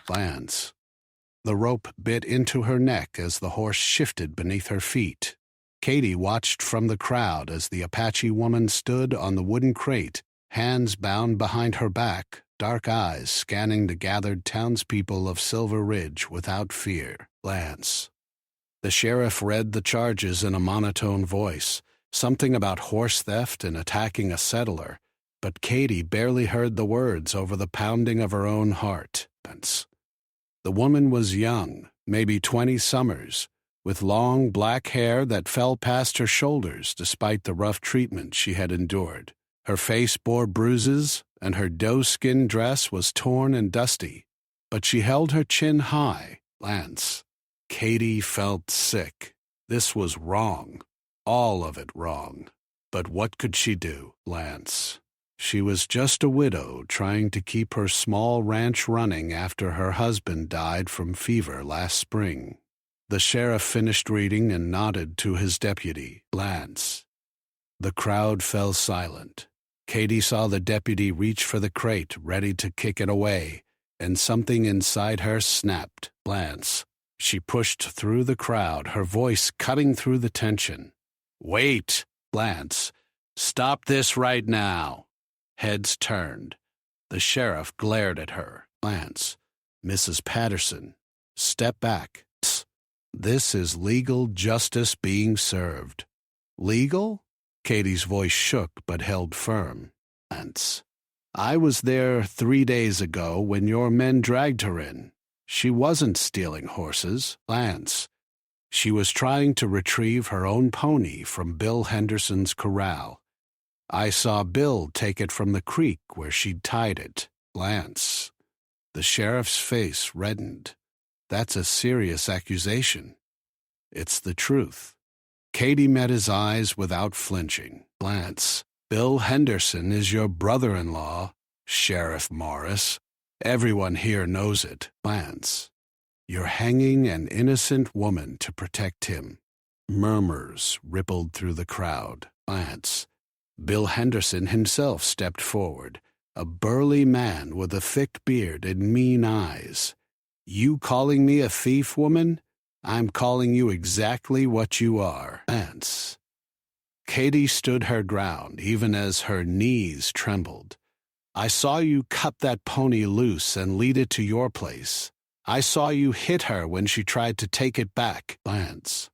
Lance. The rope bit into her neck as the horse shifted beneath her feet. Katie watched from the crowd as the Apache woman stood on the wooden crate, hands bound behind her back, dark eyes scanning the gathered townspeople of Silver Ridge without fear. Lance. The sheriff read the charges in a monotone voice, something about horse theft and attacking a settler, but Katie barely heard the words over the pounding of her own heart. The woman was young, maybe 20 summers, with long black hair that fell past her shoulders despite the rough treatment she had endured. Her face bore bruises, and her doe-skin dress was torn and dusty, but she held her chin high. Lance. Katie felt sick. This was wrong. All of it wrong. But what could she do, Lance? She was just a widow trying to keep her small ranch running after her husband died from fever last spring. The sheriff finished reading and nodded to his deputy, Lance. The crowd fell silent. Katie saw the deputy reach for the crate, ready to kick it away, and something inside her snapped. Lance. She pushed through the crowd, her voice cutting through the tension. "Wait, Lance. Stop this right now." Heads turned. The sheriff glared at her. Lance. "Mrs. Patterson, step back. This is legal justice being served." "Legal?" Katie's voice shook but held firm. "Lance. I was there 3 days ago when your men dragged her in. She wasn't stealing horses, Lance. She was trying to retrieve her own pony from Bill Henderson's corral. I saw Bill take it from the creek where she'd tied it, Lance." The sheriff's face reddened. "That's a serious accusation." "It's the truth." Katie met his eyes without flinching. "Lance, Bill Henderson is your brother-in-law, Sheriff Morris. Everyone here knows it, Lance. You're hanging an innocent woman to protect him." Murmurs rippled through the crowd. "Lance." Bill Henderson himself stepped forward, a burly man with a thick beard and mean eyes. "You calling me a thief, woman? I'm calling you exactly what you are, Lance." Katie stood her ground, even as her knees trembled. "I saw you cut that pony loose and lead it to your place. I saw you hit her when she tried to take it back, Lance."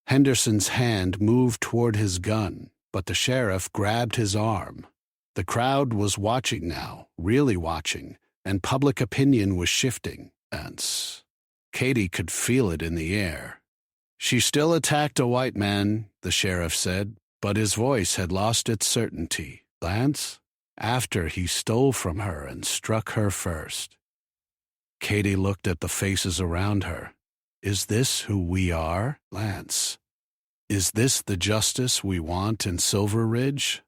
Henderson's hand moved toward his gun, but the sheriff grabbed his arm. The crowd was watching now, really watching, and public opinion was shifting. Lance. Katie could feel it in the air. "She still attacked a white man," the sheriff said, but his voice had lost its certainty. "Lance?" "After he stole from her and struck her first." Katie looked at the faces around her. "Is this who we are, Lance? Is this the justice we want in Silver Ridge?"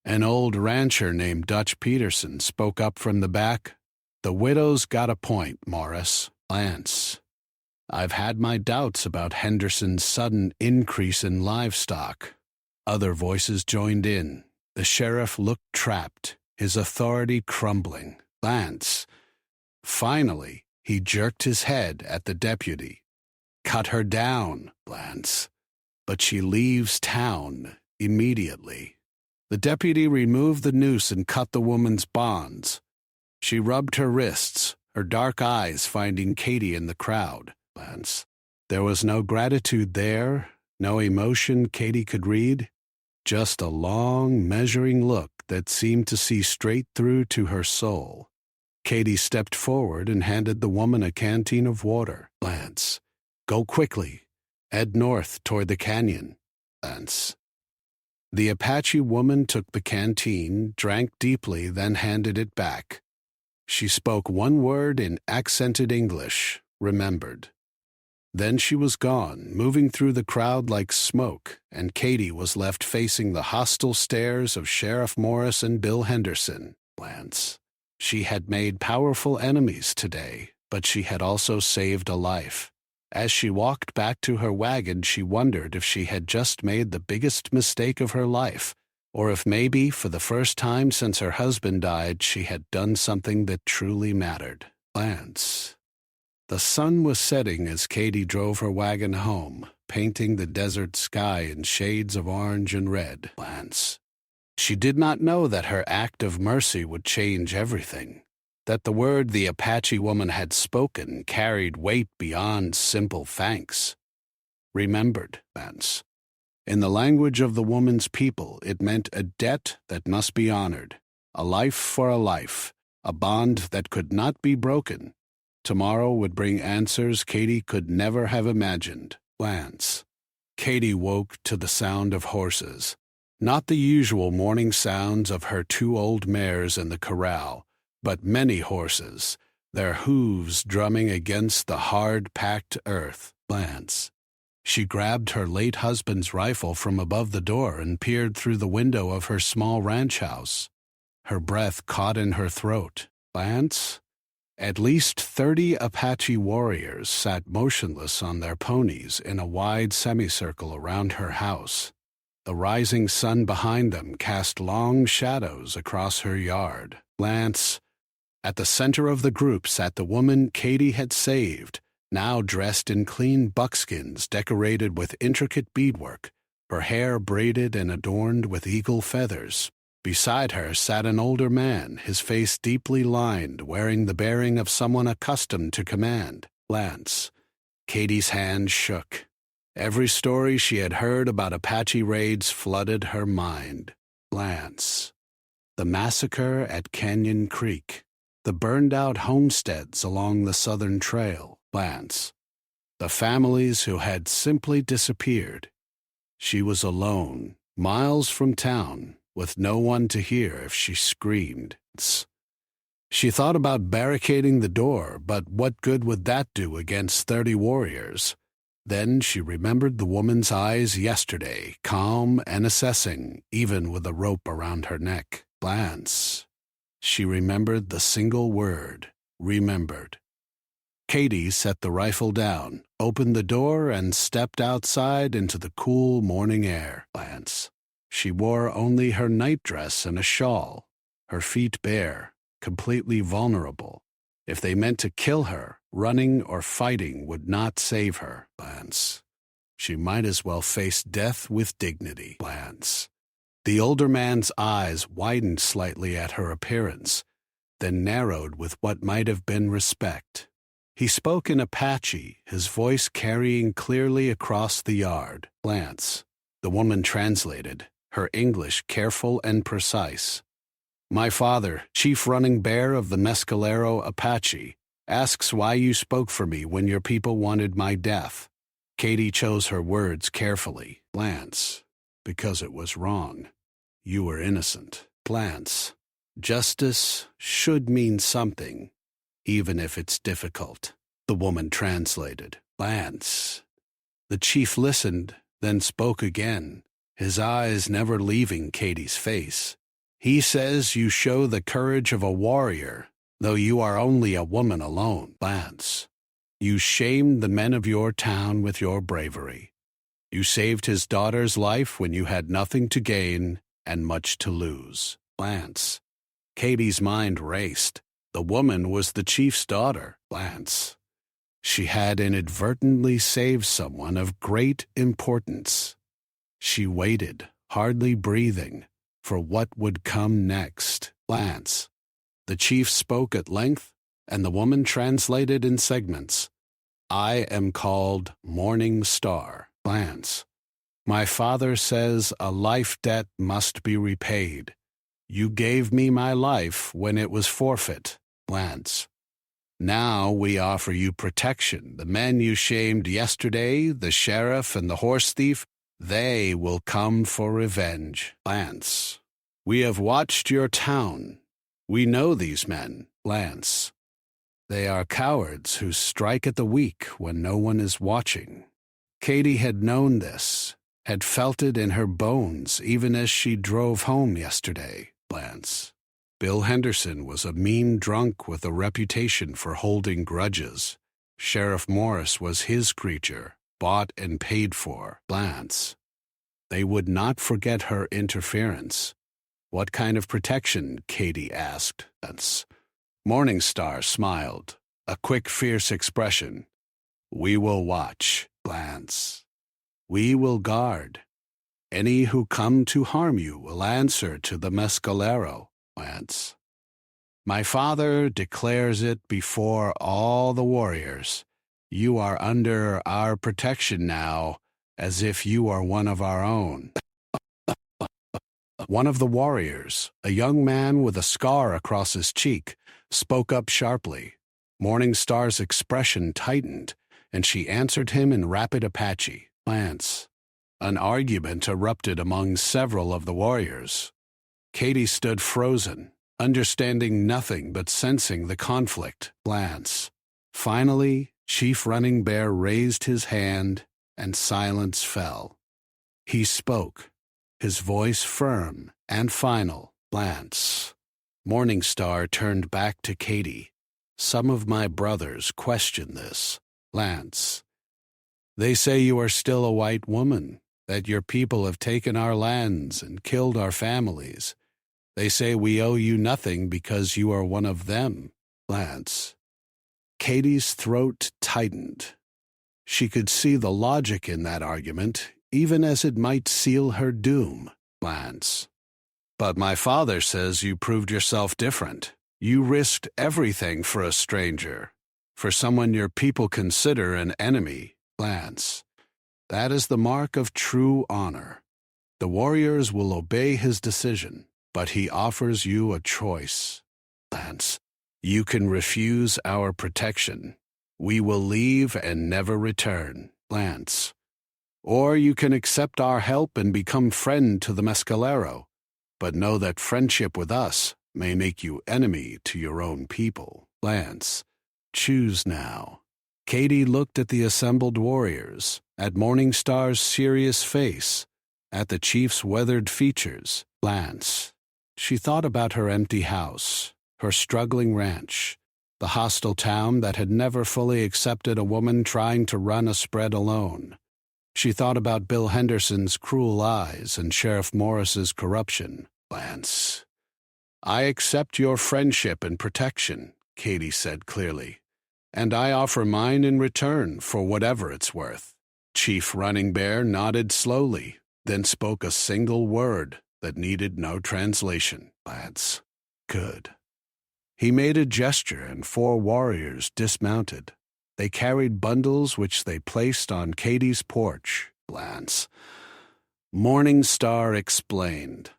An old rancher named Dutch Peterson spoke up from the back. "The widow's got a point, Morris. Lance. I've had my doubts about Henderson's sudden increase in livestock." Other voices joined in. The sheriff looked trapped, his authority crumbling. "Lance." Finally, he jerked his head at the deputy. "Cut her down, Lance. But she leaves town immediately." The deputy removed the noose and cut the woman's bonds. She rubbed her wrists, her dark eyes finding Katie in the crowd. Lance. There was no gratitude there, no emotion Katie could read, just a long, measuring look that seemed to see straight through to her soul. Katie stepped forward and handed the woman a canteen of water. "Lance, go quickly. Head north toward the canyon, Lance." The Apache woman took the canteen, drank deeply, then handed it back. She spoke one word in accented English, "remembered." Then she was gone, moving through the crowd like smoke, and Katie was left facing the hostile stares of Sheriff Morris and Bill Henderson. Lance. She had made powerful enemies today, but she had also saved a life. As she walked back to her wagon, she wondered if she had just made the biggest mistake of her life, or if maybe, for the first time since her husband died, she had done something that truly mattered. Lance. The sun was setting as Katy drove her wagon home, painting the desert sky in shades of orange and red. She did not know that her act of mercy would change everything, that the word the Apache woman had spoken carried weight beyond simple thanks. Remembered, Lance. In the language of the woman's people, it meant a debt that must be honored, a life for a life, a bond that could not be broken. Tomorrow would bring answers Katy could never have imagined. Lance. Katy woke to the sound of horses. Not the usual morning sounds of her 2 old mares in the corral, but many horses, their hooves drumming against the hard-packed earth. Lance. She grabbed her late husband's rifle from above the door and peered through the window of her small ranch house. Her breath caught in her throat. Lance? At least 30 Apache warriors sat motionless on their ponies in a wide semicircle around her house. The rising sun behind them cast long shadows across her yard. Lance. At the center of the group sat the woman Katy had saved, now dressed in clean buckskins decorated with intricate beadwork, her hair braided and adorned with eagle feathers. Beside her sat an older man, his face deeply lined, wearing the bearing of someone accustomed to command. Lance. Katy's hand shook. Every story she had heard about Apache raids flooded her mind. Lance. The massacre at Canyon Creek. The burned-out homesteads along the Southern Trail. Lance. The families who had simply disappeared. She was alone, miles from town, with no one to hear if she screamed. She thought about barricading the door, but what good would that do against 30 warriors? Then she remembered the woman's eyes yesterday, calm and assessing, even with a rope around her neck. Lance. She remembered the single word, remembered. Katy set the rifle down, opened the door, and stepped outside into the cool morning air. Lance. She wore only her nightdress and a shawl, her feet bare, completely vulnerable. If they meant to kill her, running or fighting would not save her. Lance. She might as well face death with dignity. Lance. The older man's eyes widened slightly at her appearance, then narrowed with what might have been respect. He spoke in Apache, his voice carrying clearly across the yard. Lance. The woman translated, her English careful and precise. My father, Chief Running Bear of the Mescalero Apache, asks why you spoke for me when your people wanted my death. Katy chose her words carefully. Lance. Because it was wrong. You were innocent. Lance. Justice should mean something, even if it's difficult. The woman translated. Lance. The chief listened, then spoke again, his eyes never leaving Katy's face. He says you show the courage of a warrior, though you are only a woman alone. Lance. You shamed the men of your town with your bravery. You saved his daughter's life when you had nothing to gain and much to lose. Lance. Katy's mind raced. The woman was the chief's daughter. Lance. She had inadvertently saved someone of great importance. She waited, hardly breathing, for what would come next. Lance. The chief spoke at length, and the woman translated in segments. I am called Morning Star. Lance. My father says a life debt must be repaid. You gave me my life when it was forfeit. Lance. Now we offer you protection. The men you shamed yesterday, the sheriff and the horse thief, they will come for revenge. Lance. We have watched your town. We know these men. Lance. They are cowards who strike at the weak when no one is watching. Katy had known this, had felt it in her bones even as she drove home yesterday. Lance. Bill Henderson was a mean drunk with a reputation for holding grudges. Sheriff Morris was his creature, bought and paid for. Lance. They would not forget her interference. What kind of protection? Katy asked. Lance. Morningstar smiled. A quick, fierce expression. We will watch. Glance. We will guard. Any who come to harm you will answer to the mescalero. Glance. My father declares it before all the warriors. You are under our protection now, as if you are one of our own. One of the warriors, a young man with a scar across his cheek, spoke up sharply. Morningstar's expression tightened, and she answered him in rapid Apache. Glance. An argument erupted among several of the warriors. Katie stood frozen, understanding nothing but sensing the conflict. Glance. Finally, Chief Running Bear raised his hand, and silence fell. He spoke, his voice firm and final. Glance. Morningstar turned back to Katie. Some of my brothers question this. Glance. They say you are still a white woman, that your people have taken our lands and killed our families. They say we owe you nothing because you are one of them. Glance. Katie's throat tightened. She could see the logic in that argument, even as it might seal her doom. Glance. But my father says you proved yourself different. You risked everything for a stranger, for someone your people consider an enemy. Glance. That is the mark of true honor. The warriors will obey his decision, but he offers you a choice. Glance. You can refuse our protection. We will leave and never return. Glance. Or you can accept our help and become friend to the mescalero, but know that friendship with us may make you enemy to your own people. Glance. Choose now. Katie looked at the assembled warriors, at Morningstar's serious face, at the chief's weathered features. Glance. She thought about her empty house, her struggling ranch, the hostile town that had never fully accepted a woman trying to run a spread alone. She thought about Bill Henderson's cruel eyes and Sheriff Morris's corruption. Glance. I accept your friendship and protection, Katie said clearly, and I offer mine in return for whatever it's worth. Chief Running Bear nodded slowly, then spoke a single word that needed no translation. Glance. Good. He made a gesture and 4 warriors dismounted. They carried bundles which they placed on Katie's porch. Glance. Morningstar explained.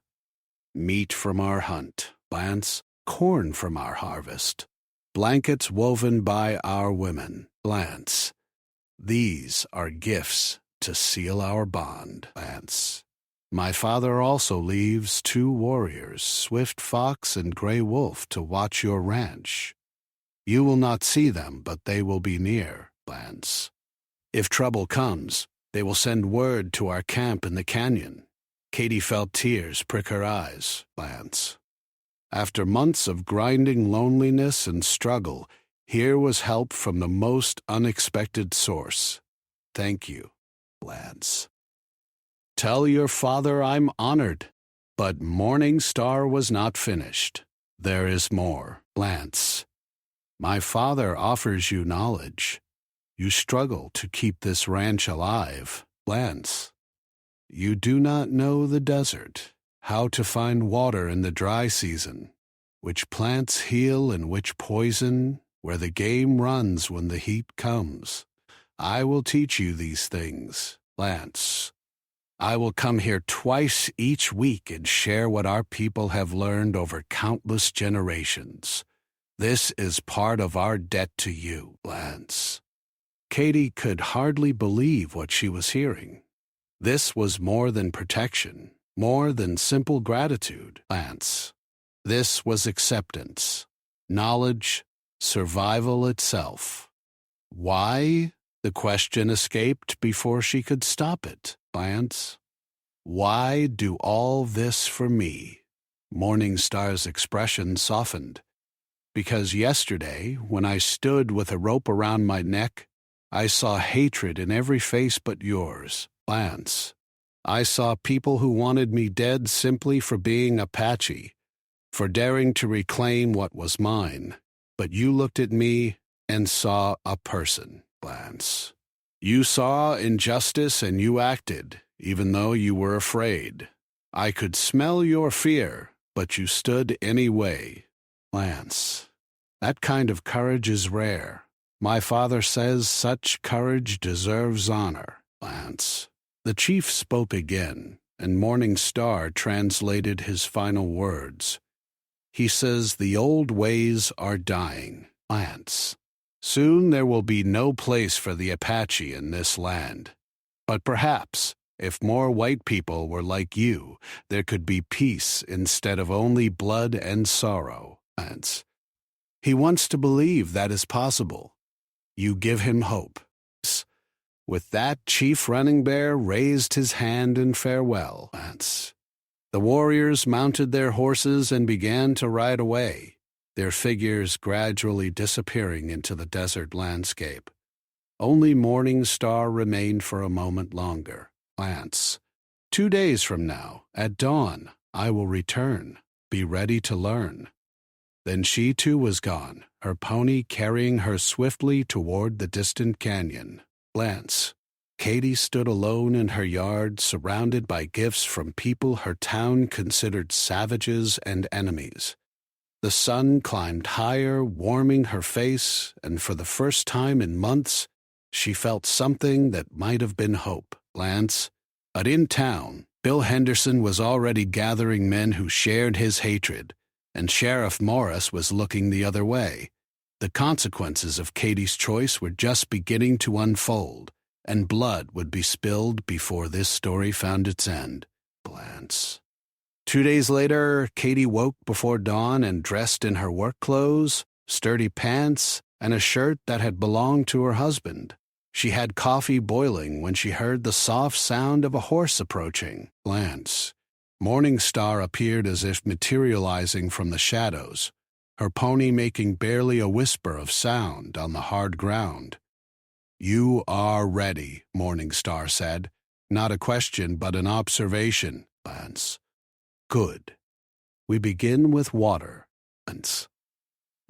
Meat from our hunt. Glance. Corn from our harvest. Blankets woven by our women. Glance. These are gifts to seal our bond. Glance. My father also leaves 2 warriors, Swift Fox and Gray Wolf, to watch your ranch. You will not see them, but they will be near. Glance. If trouble comes, they will send word to our camp in the canyon. Katie felt tears prick her eyes. Glance. After months of grinding loneliness and struggle, here was help from the most unexpected source. Thank you. Glance. Tell your father I'm honored. But Morningstar was not finished. There is more. Glance. My father offers you knowledge. You struggle to keep this ranch alive. Glance. You do not know the desert, how to find water in the dry season, which plants heal and which poison, where the game runs when the heat comes. I will teach you these things. Glance. I will come here twice each week and share what our people have learned over countless generations. This is part of our debt to you. Glance. Katie could hardly believe what she was hearing. This was more than protection, more than simple gratitude. Glance. This was acceptance, knowledge, survival itself. Why? The question escaped before she could stop it. Glance. Why do all this for me? Morningstar's expression softened. Because yesterday, when I stood with a rope around my neck, I saw hatred in every face but yours. Glance. I saw people who wanted me dead simply for being Apache, for daring to reclaim what was mine. But you looked at me and saw a person. Glance. You saw injustice and you acted, even though you were afraid. I could smell your fear, but you stood anyway. Glance. That kind of courage is rare. My father says such courage deserves honor. Glance. The chief spoke again, and Morning Star translated his final words. He says the old ways are dying. Glance. Soon there will be no place for the Apache in this land. But perhaps, if more white people were like you, there could be peace instead of only blood and sorrow. Glance. He wants to believe that is possible. You give him hope. With that, Chief Running Bear raised his hand in farewell. The warriors mounted their horses and began to ride away, their figures gradually disappearing into the desert landscape. Only Morning Star remained for a moment longer. 2 days from now, at dawn, I will return. Be ready to learn. Then she too was gone, her pony carrying her swiftly toward the distant canyon. Katy stood alone in her yard, surrounded by gifts from people her town considered savages and enemies. The sun climbed higher, warming her face, and for the first time in months, she felt something that might have been hope. But in town, Bill Henderson was already gathering men who shared his hatred, and Sheriff Morris was looking the other way. The consequences of Katy's choice were just beginning to unfold, and blood would be spilled before this story found its end. 2 days later, Katy woke before dawn and dressed in her work clothes, sturdy pants, and a shirt that had belonged to her husband. She had coffee boiling when she heard the soft sound of a horse approaching. Morning Star appeared as if materializing from the shadows, her pony making barely a whisper of sound on the hard ground. You are ready, Morning Star said. Not a question, but an observation. Good. We begin with water.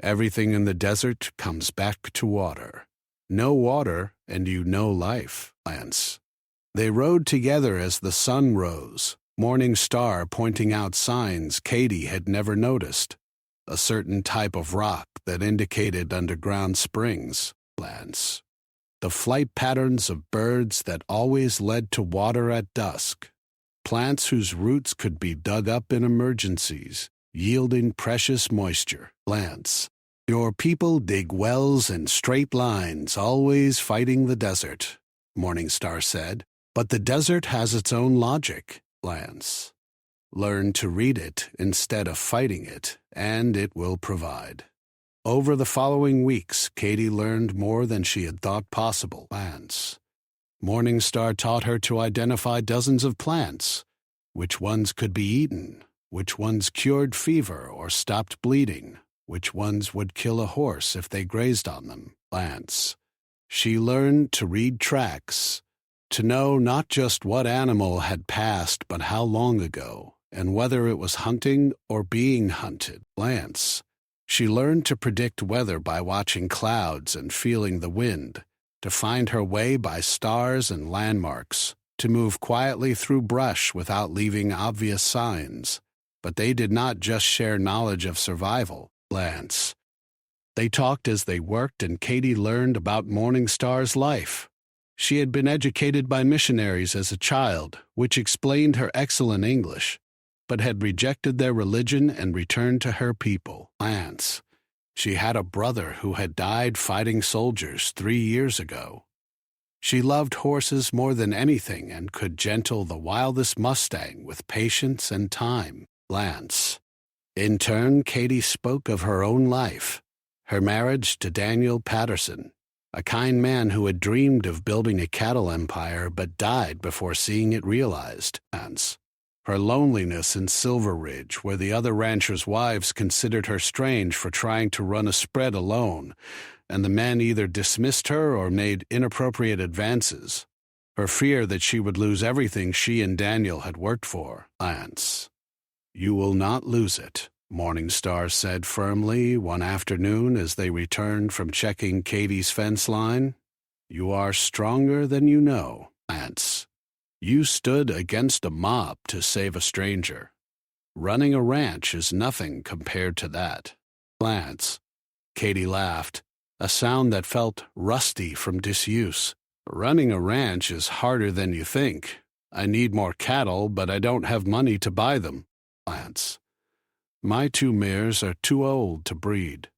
Everything in the desert comes back to water. No water, and you know life. They rode together as the sun rose, Morning Star pointing out signs Katy had never noticed. A certain type of rock that indicated underground springs. The flight patterns of birds that always led to water at dusk. Plants whose roots could be dug up in emergencies, yielding precious moisture. Your people dig wells in straight lines, always fighting the desert, Morning Star said. But the desert has its own logic. Learn to read it instead of fighting it, and it will provide. Over the following weeks, Katy learned more than she had thought possible. Morning Star taught her to identify dozens of plants, which ones could be eaten, which ones cured fever or stopped bleeding, which ones would kill a horse if they grazed on them. She learned to read tracks, to know not just what animal had passed but how long ago, and whether it was hunting or being hunted. She learned to predict weather by watching clouds and feeling the wind, to find her way by stars and landmarks, to move quietly through brush without leaving obvious signs. But they did not just share knowledge of survival. They talked as they worked, and Katy learned about Morning Star's life. She had been educated by missionaries as a child, which explained her excellent English, but had rejected their religion and returned to her people. She had a brother who had died fighting soldiers 3 years ago. She loved horses more than anything and could gentle the wildest Mustang with patience and time. In turn, Katy spoke of her own life, her marriage to Daniel Patterson, a kind man who had dreamed of building a cattle empire but died before seeing it realized. Her loneliness in Silver Ridge, where the other ranchers' wives considered her strange for trying to run a spread alone, and the men either dismissed her or made inappropriate advances. Her fear that she would lose everything she and Daniel had worked for. You will not lose it. Morningstar said firmly one afternoon as they returned from checking Katie's fence line. You are stronger than you know, Lance. You stood against a mob to save a stranger. Running a ranch is nothing compared to that. Lance. Katie laughed, a sound that felt rusty from disuse. Running a ranch is harder than you think. I need more cattle, but I don't have money to buy them. Lance. My 2 mares are too old to breed.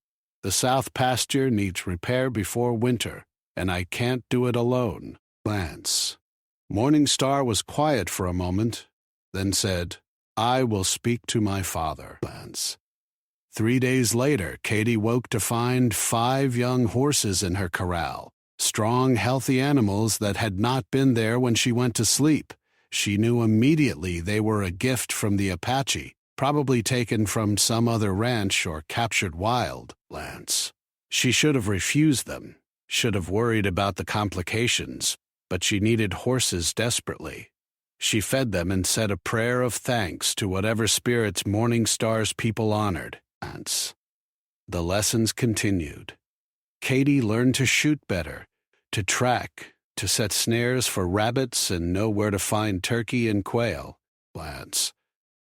The south pasture needs repair before winter, and I can't do it alone. Lance. Morningstar was quiet for a moment, then said, I will speak to my father. Lance. 3 days later, Katie woke to find 5 young horses in her corral, strong, healthy animals that had not been there when she went to sleep. She knew immediately they were a gift from the Apache, probably taken from some other ranch or captured wild. Lance. She should have refused them, should have worried about the complications, but she needed horses desperately. She fed them and said a prayer of thanks to whatever spirits Morningstar's people honored. Lance. The lessons continued. Katie learned to shoot better, to track, to set snares for rabbits and know where to find turkey and quail. Lance.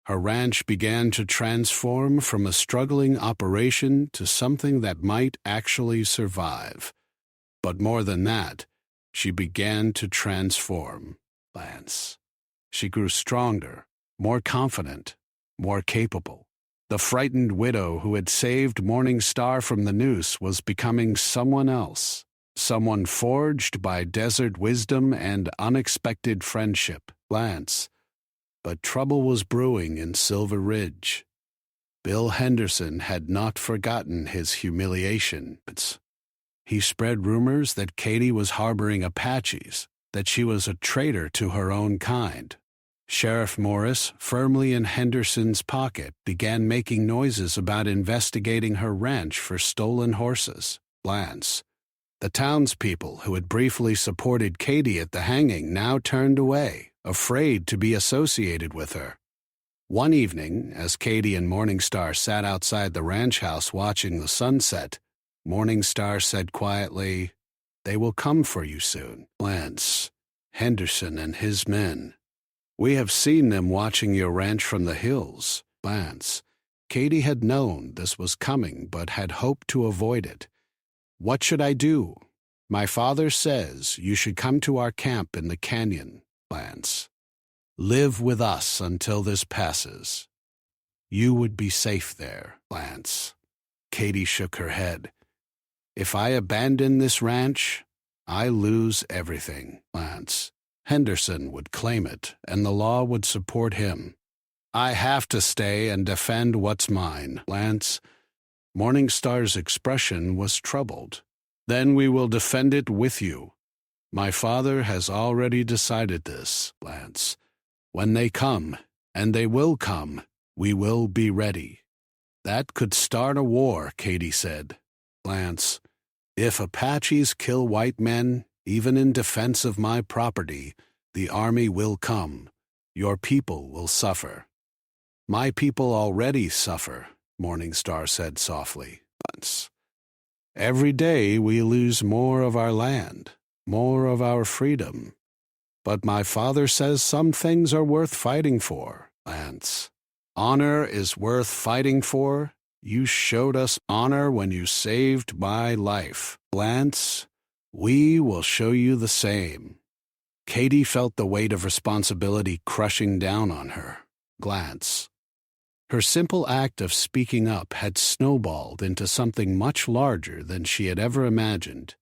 Her ranch began to transform from a struggling operation to something that might actually survive. But more than that, she began to transform. Lance. She grew stronger, more confident, more capable. The frightened widow who had saved Morningstar from the noose was becoming someone else, someone forged by desert wisdom and unexpected friendship. Lance. But trouble was brewing in Silver Ridge. Bill Henderson had not forgotten his humiliation. He spread rumors that Katie was harboring Apaches, that she was a traitor to her own kind. Sheriff Morris, firmly in Henderson's pocket, began making noises about investigating her ranch for stolen horses. Lance. The townspeople who had briefly supported Katie at the hanging now turned away, afraid to be associated with her. One evening, as Katie and Morningstar sat outside the ranch house watching the sunset, Morningstar said quietly, They will come for you soon. Lance. Henderson and his men. We have seen them watching your ranch from the hills. Lance. Katie had known this was coming but had hoped to avoid it. What should I do? My father says you should come to our camp in the canyon. Lance. Live with us until this passes. You would be safe there. Lance. Katie shook her head. If I abandon this ranch, I lose everything. Lance. Henderson would claim it, and the law would support him. I have to stay and defend what's mine. Lance. Morningstar's expression was troubled. Then we will defend it with you. My father has already decided this. Lance. When they come, and they will come, we will be ready. That could start a war, Katie said. Lance. If Apaches kill white men, even in defense of my property, the army will come. Your people will suffer. My people already suffer, Morningstar said softly. Lance. Every day we lose more of our land, more of our freedom. But my father says some things are worth fighting for. Lance. Honor is worth fighting for? You showed us honor when you saved my life. Lance, we will show you the same. Katie felt the weight of responsibility crushing down on her. Glance. Her simple act of speaking up had snowballed into something much larger than she had ever imagined.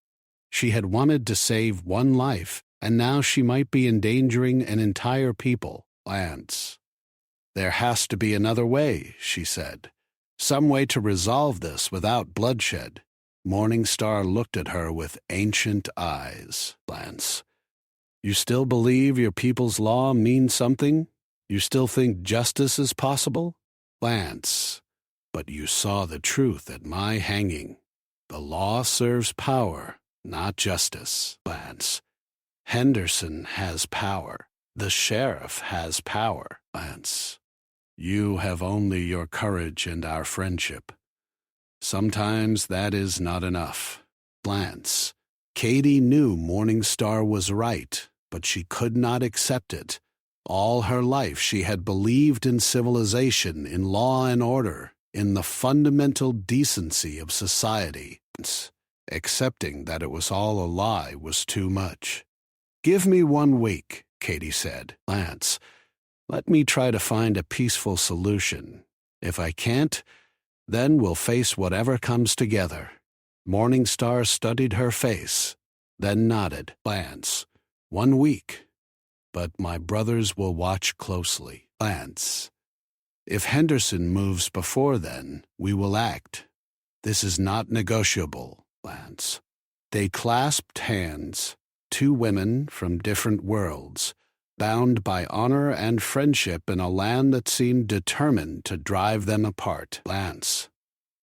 She had wanted to save one life, and now she might be endangering an entire people. Lance. There has to be another way, she said. Some way to resolve this without bloodshed. Morningstar looked at her with ancient eyes. Lance. You still believe your people's law means something? You still think justice is possible? Lance. But you saw the truth at my hanging. The law serves power, not justice. Lance. Henderson has power. The sheriff has power. Lance. You have only your courage and our friendship. Sometimes that is not enough. Lance. Katie knew Morningstar was right, but she could not accept it. All her life she had believed in civilization, in law and order, in the fundamental decency of society. Accepting that it was all a lie was too much. "Give me 1 week," Katie said. "Lance, let me try to find a peaceful solution. If I can't, then we'll face whatever comes together." Morningstar studied her face, then nodded. "Lance, 1 week. But my brothers will watch closely." "Lance, if Henderson moves before then, we will act. This is not negotiable, Lance." They clasped hands, 2 women from different worlds, bound by honor and friendship in a land that seemed determined to drive them apart. "Lance."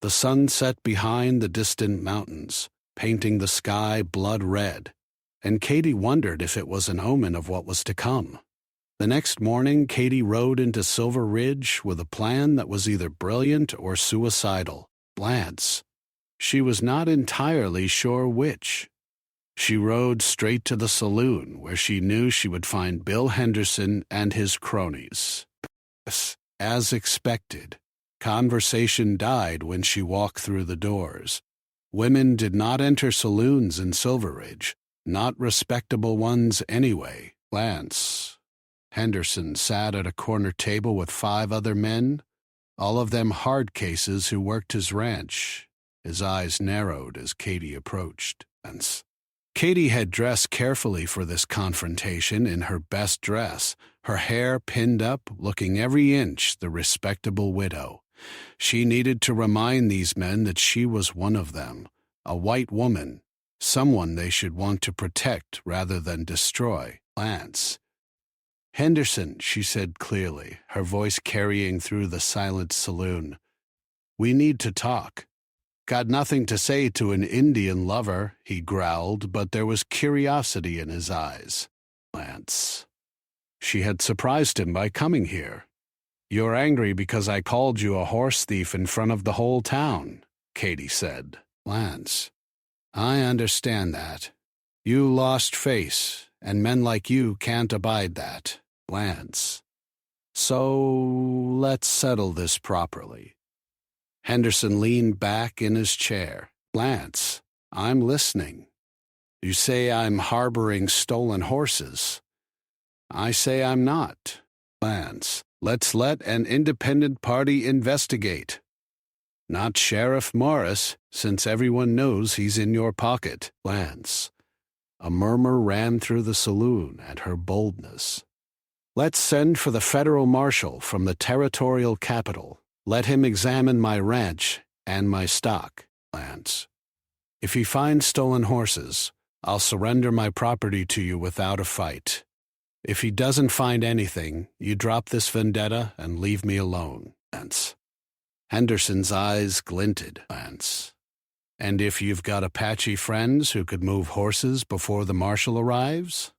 The sun set behind the distant mountains, painting the sky blood red, and Katie wondered if it was an omen of what was to come. The next morning, Katie rode into Silver Ridge with a plan that was either brilliant or suicidal. Lance. She was not entirely sure which. She rode straight to the saloon, where she knew she would find Bill Henderson and his cronies. As expected, conversation died when she walked through the doors. Women did not enter saloons in Silver Ridge, not respectable ones anyway. Lance. Henderson sat at a corner table with 5 other men, all of them hard cases who worked his ranch. His eyes narrowed as Katie approached. Lance. Katie had dressed carefully for this confrontation in her best dress, her hair pinned up, looking every inch the respectable widow. She needed to remind these men that she was one of them, a white woman, someone they should want to protect rather than destroy. "Lance." "Henderson," she said clearly, her voice carrying through the silent saloon. "We need to talk." "Got nothing to say to an Indian lover," he growled, but there was curiosity in his eyes. "Lance." She had surprised him by coming here. "You're angry because I called you a horse thief in front of the whole town," Katie said. "Lance, I understand that. You lost face, and men like you can't abide that." "Lance. So let's settle this properly." Henderson leaned back in his chair. "Lance, I'm listening. You say I'm harboring stolen horses. I say I'm not." "Lance, let's let an independent party investigate. Not Sheriff Morris, since everyone knows he's in your pocket." "Lance." A murmur ran through the saloon at her boldness. "Let's send for the federal marshal from the territorial capital. Let him examine my ranch and my stock." "Lance. If he finds stolen horses, I'll surrender my property to you without a fight. If he doesn't find anything, you drop this vendetta and leave me alone." "Lance." Henderson's eyes glinted. "Lance. And if you've got Apache friends who could move horses before the marshal arrives?"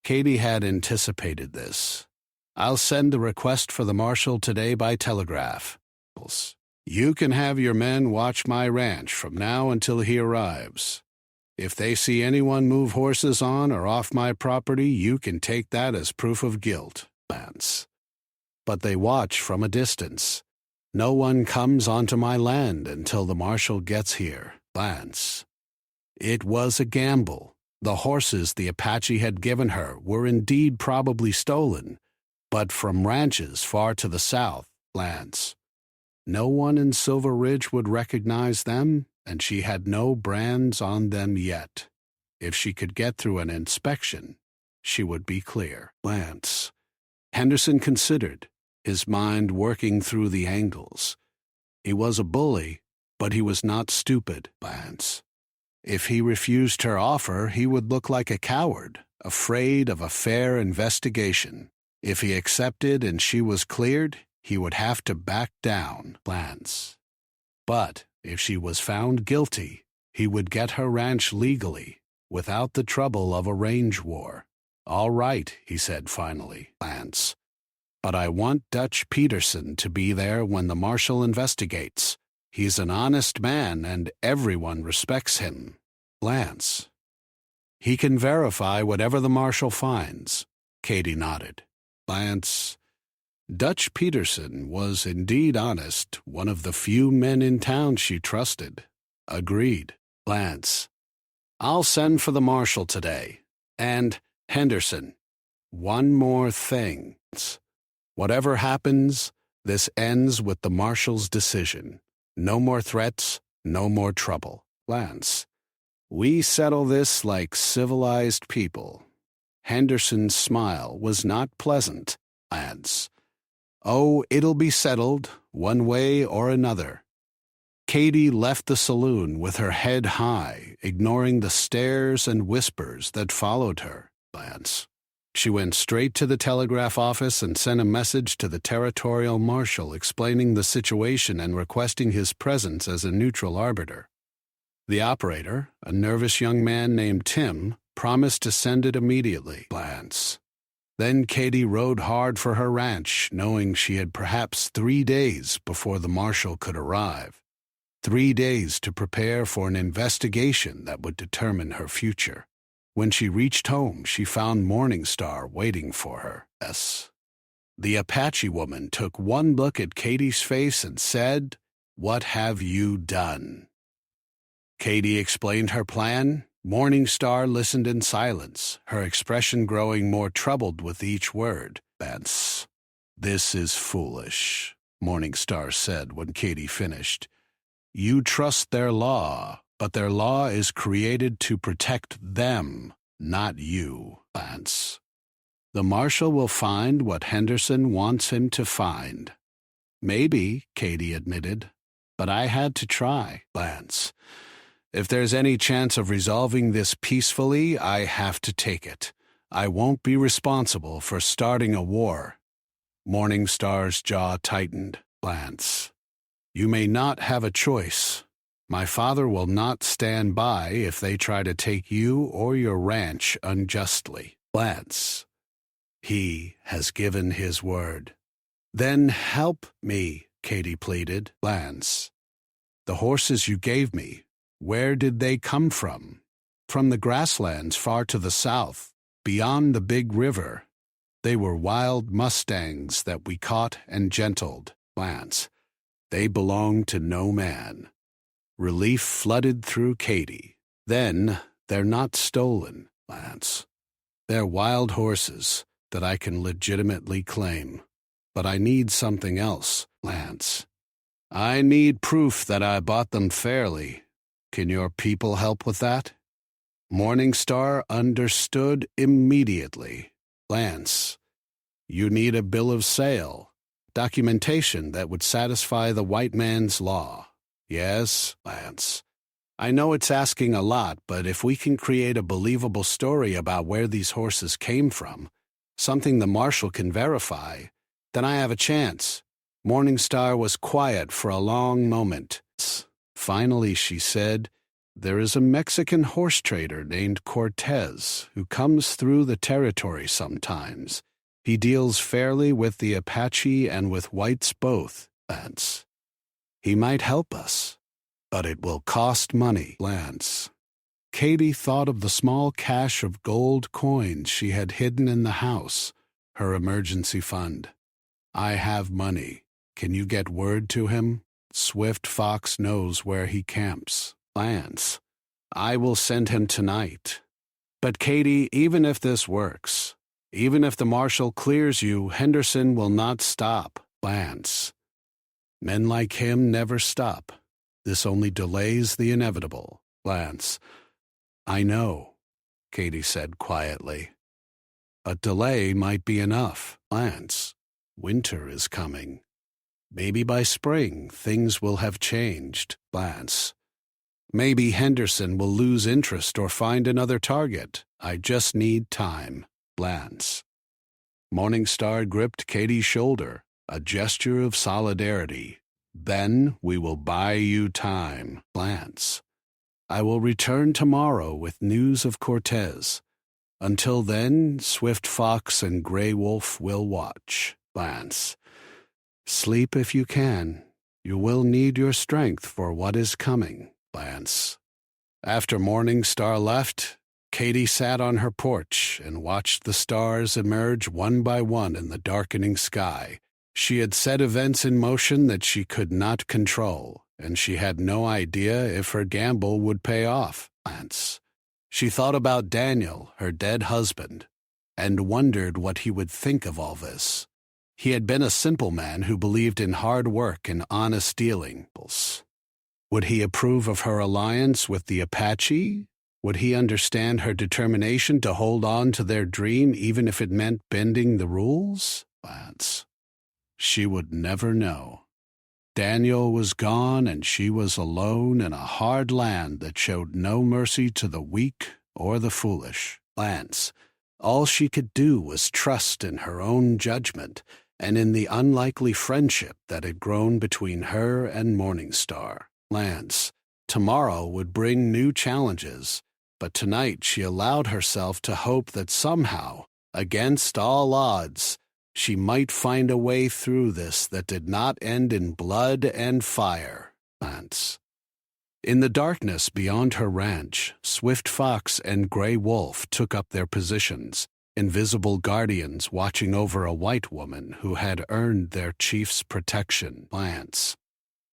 Katie had anticipated this. "I'll send a request for the marshal today by telegraph. You can have your men watch my ranch from now until he arrives. If they see anyone move horses on or off my property, you can take that as proof of guilt." "Lance." "But they watch from a distance. No one comes onto my land until the marshal gets here." "Lance." It was a gamble. The horses the Apache had given her were indeed probably stolen, but from ranches far to the south. "Lance." No one in Silver Ridge would recognize them, and she had no brands on them yet. If she could get through an inspection, she would be clear. "Lance." Henderson considered, his mind working through the angles. He was a bully, but he was not stupid. "Lance." If he refused her offer, he would look like a coward, afraid of a fair investigation. If he accepted and she was cleared, he would have to back down. "Lance." But if she was found guilty, he would get her ranch legally, without the trouble of a range war. "All right," he said finally. "Lance." But I want Dutch Peterson to be there when the marshal investigates. He's an honest man and everyone respects him. Lance. He can verify whatever the marshal finds. Katie nodded. Lance. Dutch Peterson was indeed honest, one of the few men in town she trusted. Agreed. Lance. I'll send for the marshal today. And, Henderson, one more thing. Whatever happens, this ends with the marshal's decision. No more threats, no more trouble. Lance. We settle this like civilized people. Henderson's smile was not pleasant. Lance. Oh, it'll be settled, one way or another. Katie left the saloon with her head high, ignoring the stares and whispers that followed her. Lance. She went straight to the telegraph office and sent a message to the territorial marshal explaining the situation and requesting his presence as a neutral arbiter. The operator, a nervous young man named Tim, promised to send it immediately. Lance. Then Katie rode hard for her ranch, knowing she had perhaps 3 days before the marshal could arrive. 3 days to prepare for an investigation that would determine her future. When she reached home, she found Morningstar waiting for her. The Apache woman took one look at Katie's face and said, "What have you done?" Katie explained her plan. Morningstar listened in silence, her expression growing more troubled with each word. "This is foolish," Morningstar said when Katie finished. "You trust their law, but their law is created to protect them, not you, Lance. The marshal will find what Henderson wants him to find." "Maybe," Katie admitted, "but I had to try, Lance. If there's any chance of resolving this peacefully, I have to take it. I won't be responsible for starting a war." Morningstar's jaw tightened. "Lance, you may not have a choice. My father will not stand by if they try to take you or your ranch unjustly. Lance, he has given his word." "Then help me," Katie pleaded. "Lance, the horses you gave me, where did they come from?" "From the grasslands far to the south, beyond the big river. They were wild mustangs that we caught and gentled. Lance, they belong to no man." Relief flooded through Katie. "Then they're not stolen, Lance. They're wild horses that I can legitimately claim. But I need something else, Lance. I need proof that I bought them fairly. Can your people help with that?" Morningstar understood immediately. "Lance, you need a bill of sale, documentation that would satisfy the white man's law." "Yes, Lance. I know it's asking a lot, but if we can create a believable story about where these horses came from, something the marshal can verify, then I have a chance." Morningstar was quiet for a long moment. Finally, she said, "There is a Mexican horse trader named Cortez who comes through the territory sometimes. He deals fairly with the Apache and with whites both, Lance. He might help us, but it will cost money, Lance." Katie thought of the small cache of gold coins she had hidden in the house, her emergency fund. "I have money. Can you get word to him? Swift Fox knows where he camps. Lance, I will send him tonight." "But Katie, even if this works, even if the marshal clears you, Henderson will not stop. Lance, men like him never stop. This only delays the inevitable. Lance." "I know," Katie said quietly. "A delay might be enough. Lance, winter is coming. Maybe by spring things will have changed. Lance, maybe Henderson will lose interest or find another target. I just need time. Lance." Morningstar gripped Katie's shoulder, a gesture of solidarity. "Then we will buy you time, Lance. I will return tomorrow with news of Cortez. Until then, Swift Fox and Gray Wolf will watch." Lance. Sleep if you can. You will need your strength for what is coming, Lance. After Morningstar left, Katie sat on her porch and watched the stars emerge one by one in the darkening sky. She had set events in motion that she could not control, and she had no idea if her gamble would pay off, Lance. She thought about Daniel, her dead husband, and wondered what he would think of all this. He had been a simple man who believed in hard work and honest dealings. Would he approve of her alliance with the Apache? Would he understand her determination to hold on to their dream even if it meant bending the rules? Lance. She would never know. Daniel was gone and she was alone in a hard land that showed no mercy to the weak or the foolish. Lance. All she could do was trust in her own judgment and in the unlikely friendship that had grown between her and Morningstar. Lance. Tomorrow would bring new challenges, but tonight she allowed herself to hope that somehow, against all odds, she might find a way through this that did not end in blood and fire. Lance. In the darkness beyond her ranch, Swift Fox and Gray Wolf took up their positions, invisible guardians watching over a white woman who had earned their chief's protection. Lance.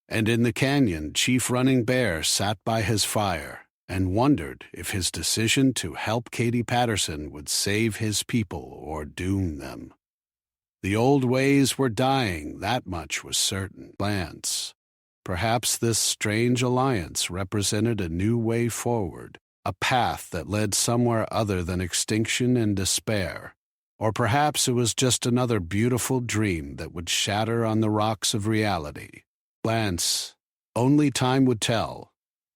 And in the canyon, Chief Running Bear sat by his fire and wondered if his decision to help Katie Patterson would save his people or doom them. The old ways were dying, that much was certain. Lance. Perhaps this strange alliance represented a new way forward, a path that led somewhere other than extinction and despair. Or perhaps it was just another beautiful dream that would shatter on the rocks of reality. Lance. Only time would tell,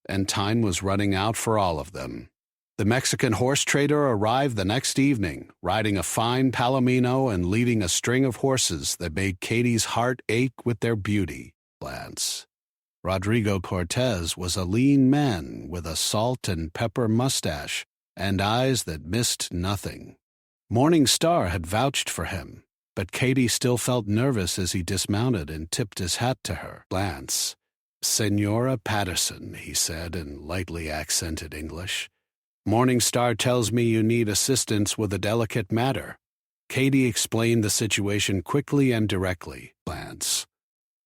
and time was running out for all of them. The Mexican horse trader arrived the next evening, riding a fine palomino and leading a string of horses that made Katie's heart ache with their beauty. Lance. Rodrigo Cortez was a lean man with a salt and pepper mustache and eyes that missed nothing. Morningstar had vouched for him, but Katie still felt nervous as he dismounted and tipped his hat to her. Lance. Senora Patterson, he said in lightly accented English. Morningstar tells me you need assistance with a delicate matter. Katie explained the situation quickly and directly. Lance.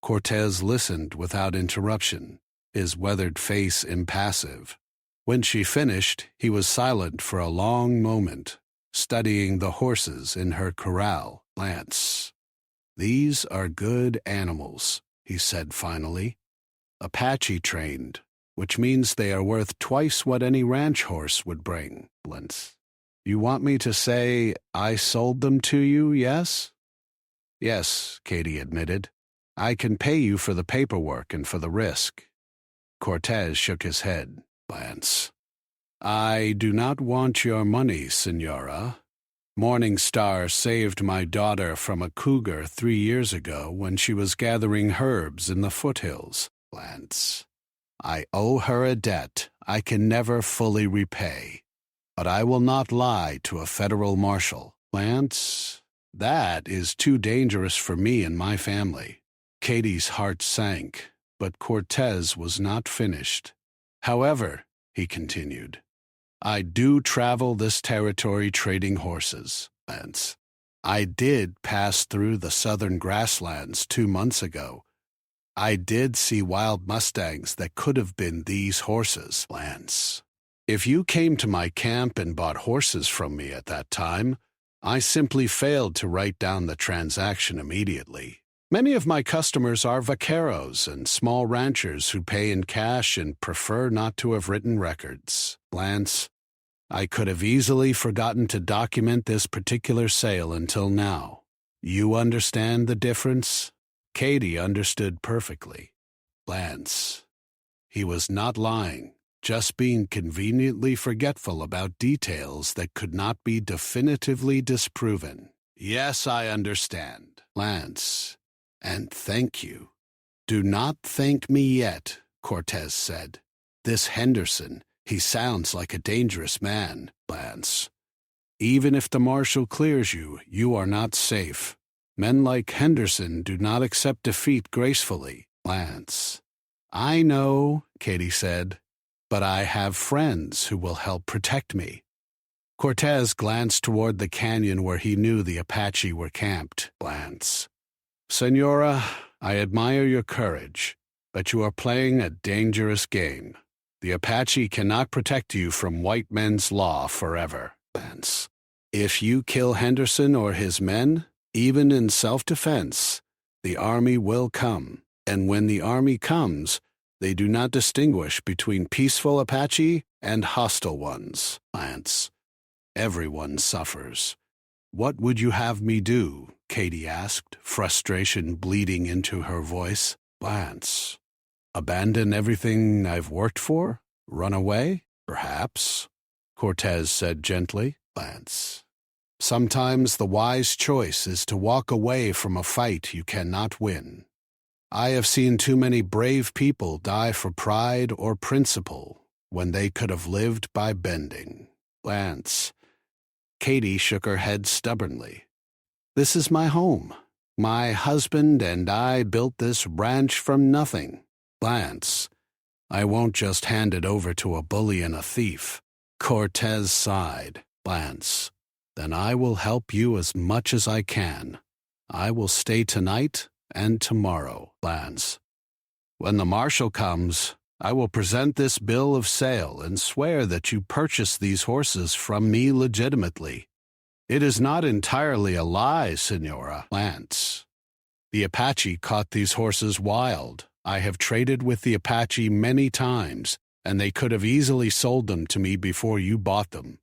Cortez listened without interruption, his weathered face impassive. When she finished, he was silent for a long moment, studying the horses in her corral. Lance. These are good animals, he said finally. Apache trained, which means they are worth twice what any ranch horse would bring. Lance. You want me to say I sold them to you, yes? Yes, Katie admitted. I can pay you for the paperwork and for the risk. Cortez shook his head. Lance. I do not want your money, Senora. Morningstar saved my daughter from a cougar 3 years ago when she was gathering herbs in the foothills. Lance. I owe her a debt I can never fully repay, but I will not lie to a federal marshal. Lance, that is too dangerous for me and my family. Katie's heart sank, but Cortez was not finished. However, he continued, I do travel this territory trading horses, Lance. I did pass through the southern grasslands 2 months ago. I did see wild mustangs that could have been these horses, Lance. If you came to my camp and bought horses from me at that time, I simply failed to write down the transaction immediately. Many of my customers are vaqueros and small ranchers who pay in cash and prefer not to have written records. Lance, I could have easily forgotten to document this particular sale until now. You understand the difference? Katie understood perfectly. Lance. He was not lying, just being conveniently forgetful about details that could not be definitively disproven. Yes, I understand. Lance. And thank you. Do not thank me yet, Cortez said. This Henderson, he sounds like a dangerous man, Lance. Even if the marshal clears you, you are not safe. Men like Henderson do not accept defeat gracefully, Lance. I know, Katie said, but I have friends who will help protect me. Cortez glanced toward the canyon where he knew the Apache were camped. Lance. Senora, I admire your courage, but you are playing a dangerous game. The Apache cannot protect you from white men's law forever, Lance. If you kill Henderson or his men, even in self-defense, the army will come, and when the army comes, they do not distinguish between peaceful Apache and hostile ones, Lance. Everyone suffers. What would you have me do? Katie asked, frustration bleeding into her voice. Lance. Abandon everything I've worked for? Run away? Perhaps, Cortez said gently. Lance. Sometimes the wise choice is to walk away from a fight you cannot win. I have seen too many brave people die for pride or principle when they could have lived by bending. Lance. Katie shook her head stubbornly. This is my home. My husband and I built this ranch from nothing. Lance. I won't just hand it over to a bully and a thief. Cortez sighed. Lance. Then I will help you as much as I can. I will stay tonight and tomorrow, Lance. When the marshal comes, I will present this bill of sale and swear that you purchased these horses from me legitimately. It is not entirely a lie, Senora. Lance. The Apache caught these horses wild. I have traded with the Apache many times, and they could have easily sold them to me before you bought them.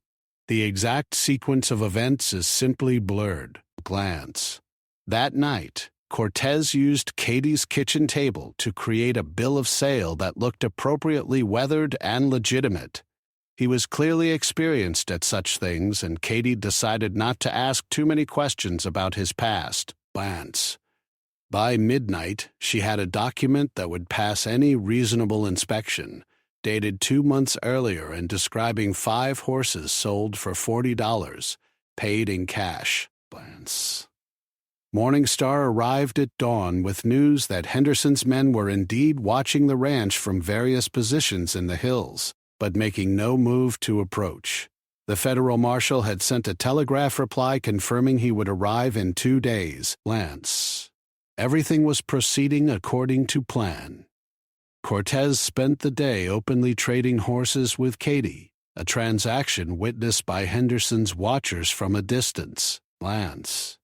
The exact sequence of events is simply blurred. Glance. That night, Cortez used Katie's kitchen table to create a bill of sale that looked appropriately weathered and legitimate. He was clearly experienced at such things, and Katie decided not to ask too many questions about his past. Lance. By midnight, she had a document that would pass any reasonable inspection, dated 2 months earlier and describing 5 horses sold for $40, paid in cash. Lance. Morningstar arrived at dawn with news that Henderson's men were indeed watching the ranch from various positions in the hills, but making no move to approach. The federal marshal had sent a telegraph reply confirming he would arrive in 2 days. Lance. Everything was proceeding according to plan. Cortez spent the day openly trading horses with Katie, a transaction witnessed by Henderson's watchers from a distance. Lance.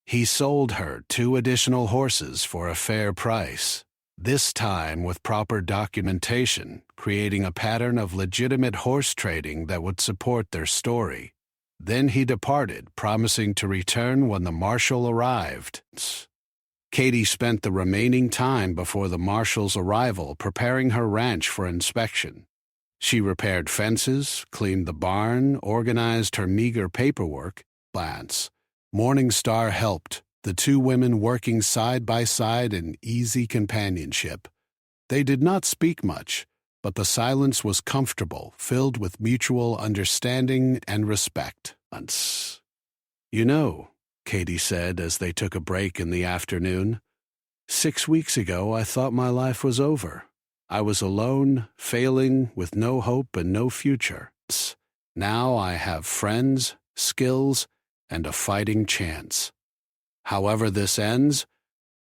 He sold her 2 additional horses for a fair price, this time with proper documentation, creating a pattern of legitimate horse trading that would support their story. Then he departed, promising to return when the marshal arrived. Katie spent the remaining time before the marshal's arrival preparing her ranch for inspection. She repaired fences, cleaned the barn, organized her meager paperwork. Lance. Morningstar helped, the 2 women working side by side in easy companionship. They did not speak much, but the silence was comfortable, filled with mutual understanding and respect. You know, Katie said as they took a break in the afternoon, 6 weeks ago I thought my life was over. I was alone, failing, with no hope and no future. Now I have friends, skills, and a fighting chance. However this ends,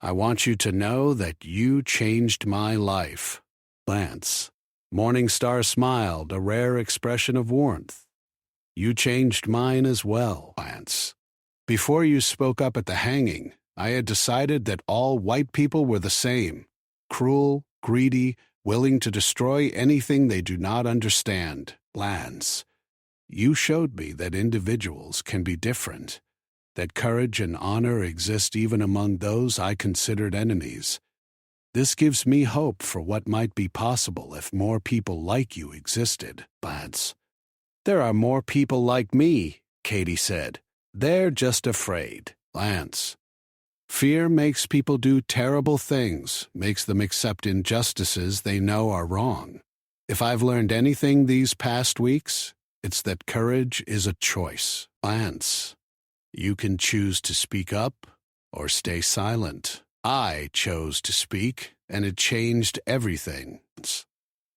I want you to know that you changed my life. Lance. Morningstar smiled, a rare expression of warmth. You changed mine as well, Lance. Before you spoke up at the hanging, I had decided that all white people were the same, cruel, greedy, willing to destroy anything they do not understand. Lance. You showed me that individuals can be different, that courage and honor exist even among those I considered enemies. This gives me hope for what might be possible if more people like you existed, Lance. There are more people like me, Katie said. They're just afraid. Lance. Fear makes people do terrible things, makes them accept injustices they know are wrong. If I've learned anything these past weeks, it's that courage is a choice. Lance. You can choose to speak up, or stay silent. I chose to speak, and it changed everything.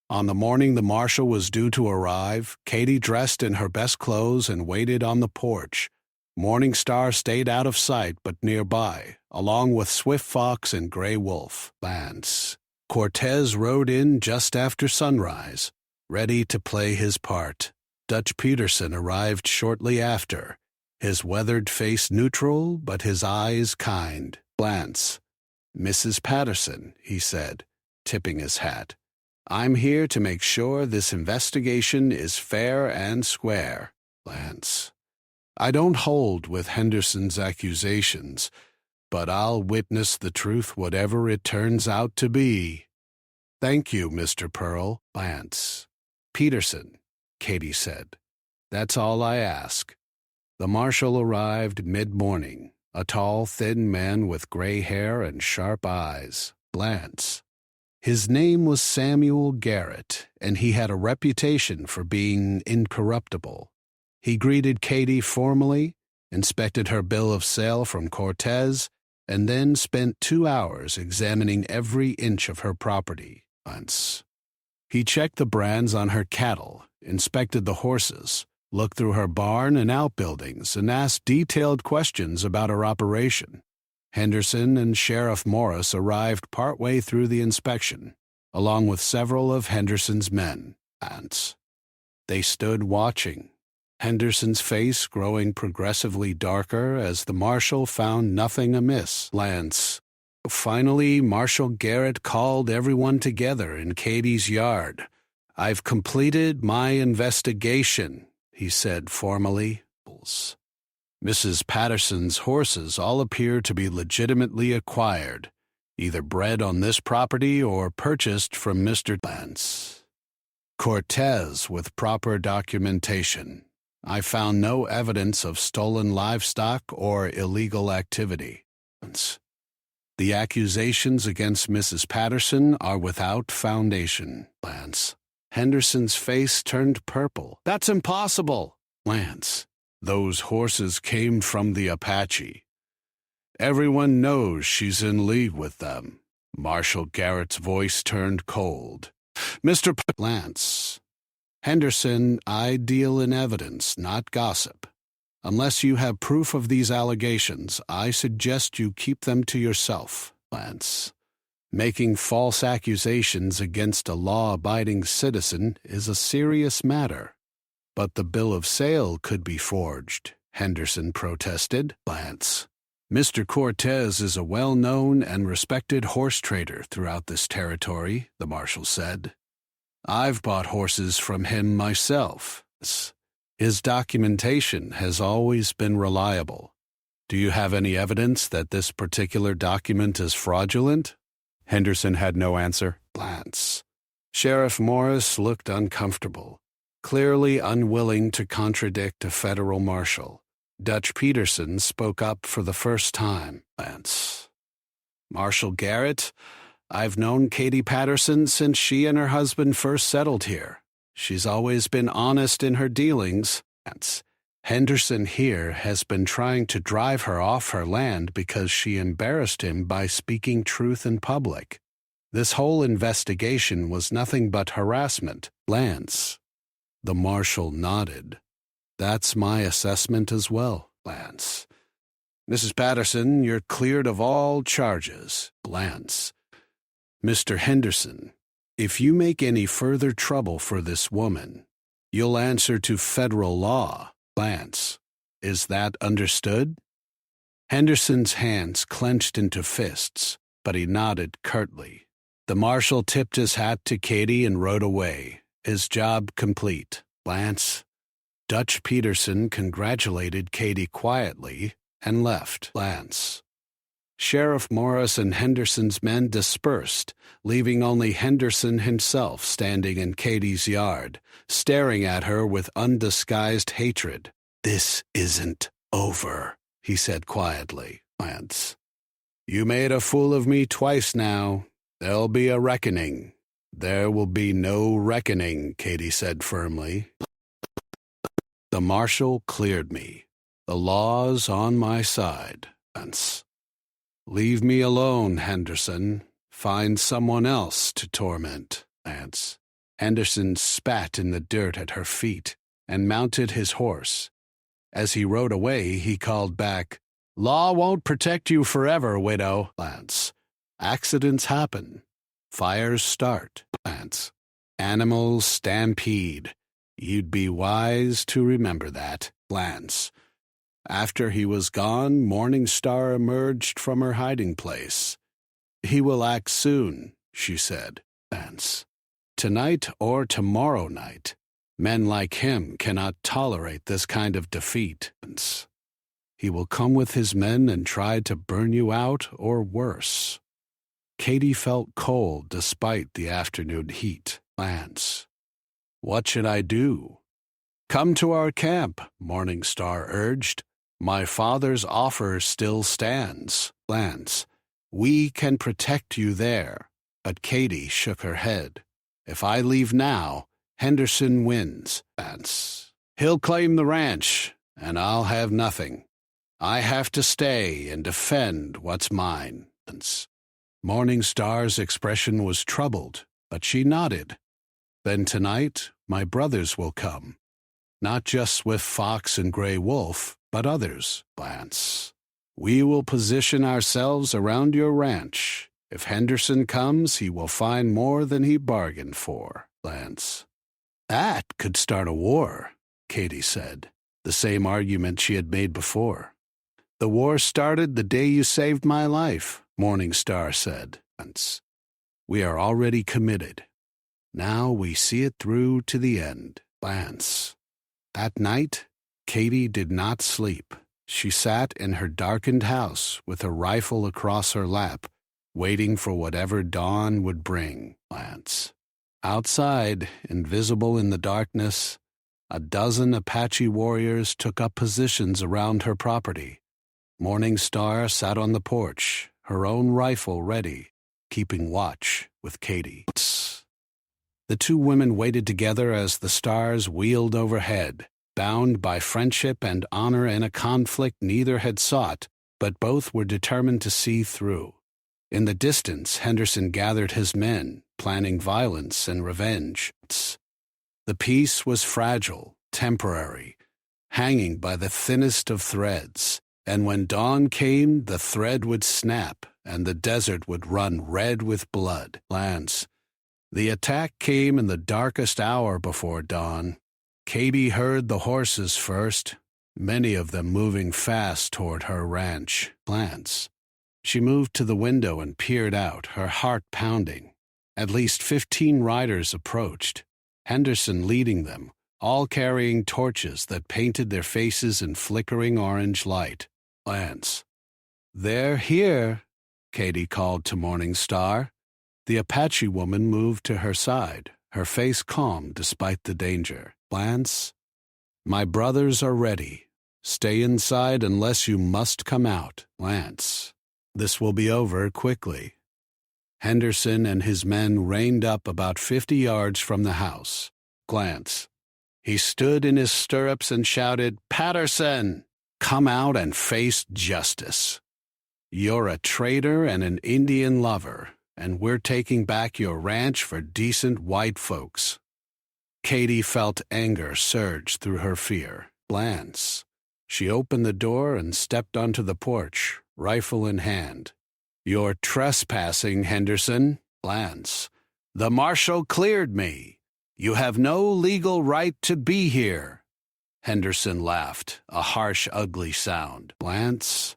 On the morning the marshal was due to arrive, Katie dressed in her best clothes and waited on the porch. Morning Star stayed out of sight but nearby, along with Swift Fox and Gray Wolf. Lance. Cortez rode in just after sunrise, ready to play his part. Dutch Peterson arrived shortly after, his weathered face neutral but his eyes kind. Glance. "Mrs. Patterson," he said, tipping his hat. "I'm here to make sure this investigation is fair and square." Lance. "I don't hold with Henderson's accusations, but I'll witness the truth whatever it turns out to be." "Thank you, Mr. Pearl." Lance. "Peterson," Katie said. "That's all I ask." The marshal arrived mid-morning, a tall, thin man with gray hair and sharp eyes. Lance. His name was Samuel Garrett, and he had a reputation for being incorruptible. He greeted Katie formally, inspected her bill of sale from Cortez, and then spent 2 hours examining every inch of her property. Once. He checked the brands on her cattle, inspected the horses, looked through her barn and outbuildings, and asked detailed questions about her operation. Henderson and Sheriff Morris arrived partway through the inspection, along with several of Henderson's men. They stood watching, Henderson's face growing progressively darker as the marshal found nothing amiss. Lance. Finally, Marshal Garrett called everyone together in Katie's yard. "I've completed my investigation," he said formally. "Mrs. Patterson's horses all appear to be legitimately acquired, either bred on this property or purchased from Mr. Lance Cortez with proper documentation. I found no evidence of stolen livestock or illegal activity. The accusations against Mrs. Patterson are without foundation." Lance. Henderson's face turned purple. "That's impossible." Lance. "Those horses came from the Apache. Everyone knows she's in league with them." Marshal Garrett's voice turned cold. Lance. "Henderson, I deal in evidence, not gossip. Unless you have proof of these allegations, I suggest you keep them to yourself." Lance. "Making false accusations against a law-abiding citizen is a serious matter." "But the bill of sale could be forged," Henderson protested. Lance. "Mr. Cortez is a well-known and respected horse trader throughout this territory," the marshal said. "I've bought horses from him myself. His documentation has always been reliable. Do you have any evidence that this particular document is fraudulent?" Henderson had no answer. Lance. Sheriff Morris looked uncomfortable, clearly unwilling to contradict a federal marshal. Dutch Peterson spoke up for the first time. Lance. "Marshal Garrett, I've known Katie Patterson since she and her husband first settled here. She's always been honest in her dealings. Henderson here has been trying to drive her off her land because she embarrassed him by speaking truth in public. This whole investigation was nothing but harassment." Lance. The marshal nodded. "That's my assessment as well." Lance. "Mrs. Patterson, you're cleared of all charges." Lance. "Mr. Henderson, if you make any further trouble for this woman, you'll answer to federal law." Lance. "Is that understood?" Henderson's hands clenched into fists, but he nodded curtly. The marshal tipped his hat to Katie and rode away, his job complete. Lance. Dutch Peterson congratulated Katie quietly and left. Lance. Sheriff Morris and Henderson's men dispersed, leaving only Henderson himself standing in Katie's yard, staring at her with undisguised hatred. "This isn't over," he said quietly. Lance. "You made a fool of me twice now. There'll be a reckoning." "There will be no reckoning," Katie said firmly. "The marshal cleared me. The law's on my side." Lance. Leave me alone, Henderson. Find someone else to torment, Lance. Henderson spat in the dirt at her feet and mounted his horse. As he rode away, he called back, "Law won't protect you forever, widow, Lance. Accidents happen. Fires start, Lance. Animals stampede. You'd be wise to remember that, Lance." After he was gone, Morningstar emerged from her hiding place. "He will act soon," she said, Lance. "Tonight or tomorrow night. Men like him cannot tolerate this kind of defeat. He will come with his men and try to burn you out or worse." Katie felt cold despite the afternoon heat. Lance. "What should I do?" "Come to our camp," Morningstar urged. "My father's offer still stands, Lance. We can protect you there." But Katie shook her head. "If I leave now, Henderson wins, Lance. He'll claim the ranch, and I'll have nothing. I have to stay and defend what's mine, Lance." Morningstar's expression was troubled, but she nodded. "Then tonight, my brothers will come. Not just Swift Fox and Gray Wolf, but others, Lance. We will position ourselves around your ranch. If Henderson comes, he will find more than he bargained for, Lance." "That could start a war," Katie said, the same argument she had made before. "The war started the day you saved my life," Morningstar said, Lance. "We are already committed. Now we see it through to the end, Lance." That night, Katie did not sleep. She sat in her darkened house with a rifle across her lap, waiting for whatever dawn would bring, Lance. Outside, invisible in the darkness, a dozen Apache warriors took up positions around her property. Morningstar sat on the porch, her own rifle ready, keeping watch with Katie. The two women waited together as the stars wheeled overhead, bound by friendship and honor in a conflict neither had sought, but both were determined to see through. In the distance, Henderson gathered his men, planning violence and revenge. The peace was fragile, temporary, hanging by the thinnest of threads, and when dawn came, the thread would snap, and the desert would run red with blood. Lance. The attack came in the darkest hour before dawn. Katie heard the horses first, many of them moving fast toward her ranch. Lance. She moved to the window and peered out, her heart pounding. At least 15 riders approached, Henderson leading them, all carrying torches that painted their faces in flickering orange light. Lance. "They're here," Katie called to Morningstar. The Apache woman moved to her side, her face calm despite the danger. "Lance, my brothers are ready. Stay inside unless you must come out, Lance. This will be over quickly." Henderson and his men reined up about 50 yards from the house. Glance. He stood in his stirrups and shouted, "Patterson, come out and face justice. You're a traitor and an Indian lover, and we're taking back your ranch for decent white folks." Katie felt anger surge through her fear. Glance. She opened the door and stepped onto the porch, rifle in hand. "You're trespassing, Henderson." Glance. "The marshal cleared me. You have no legal right to be here." Henderson laughed, a harsh, ugly sound. "Glance,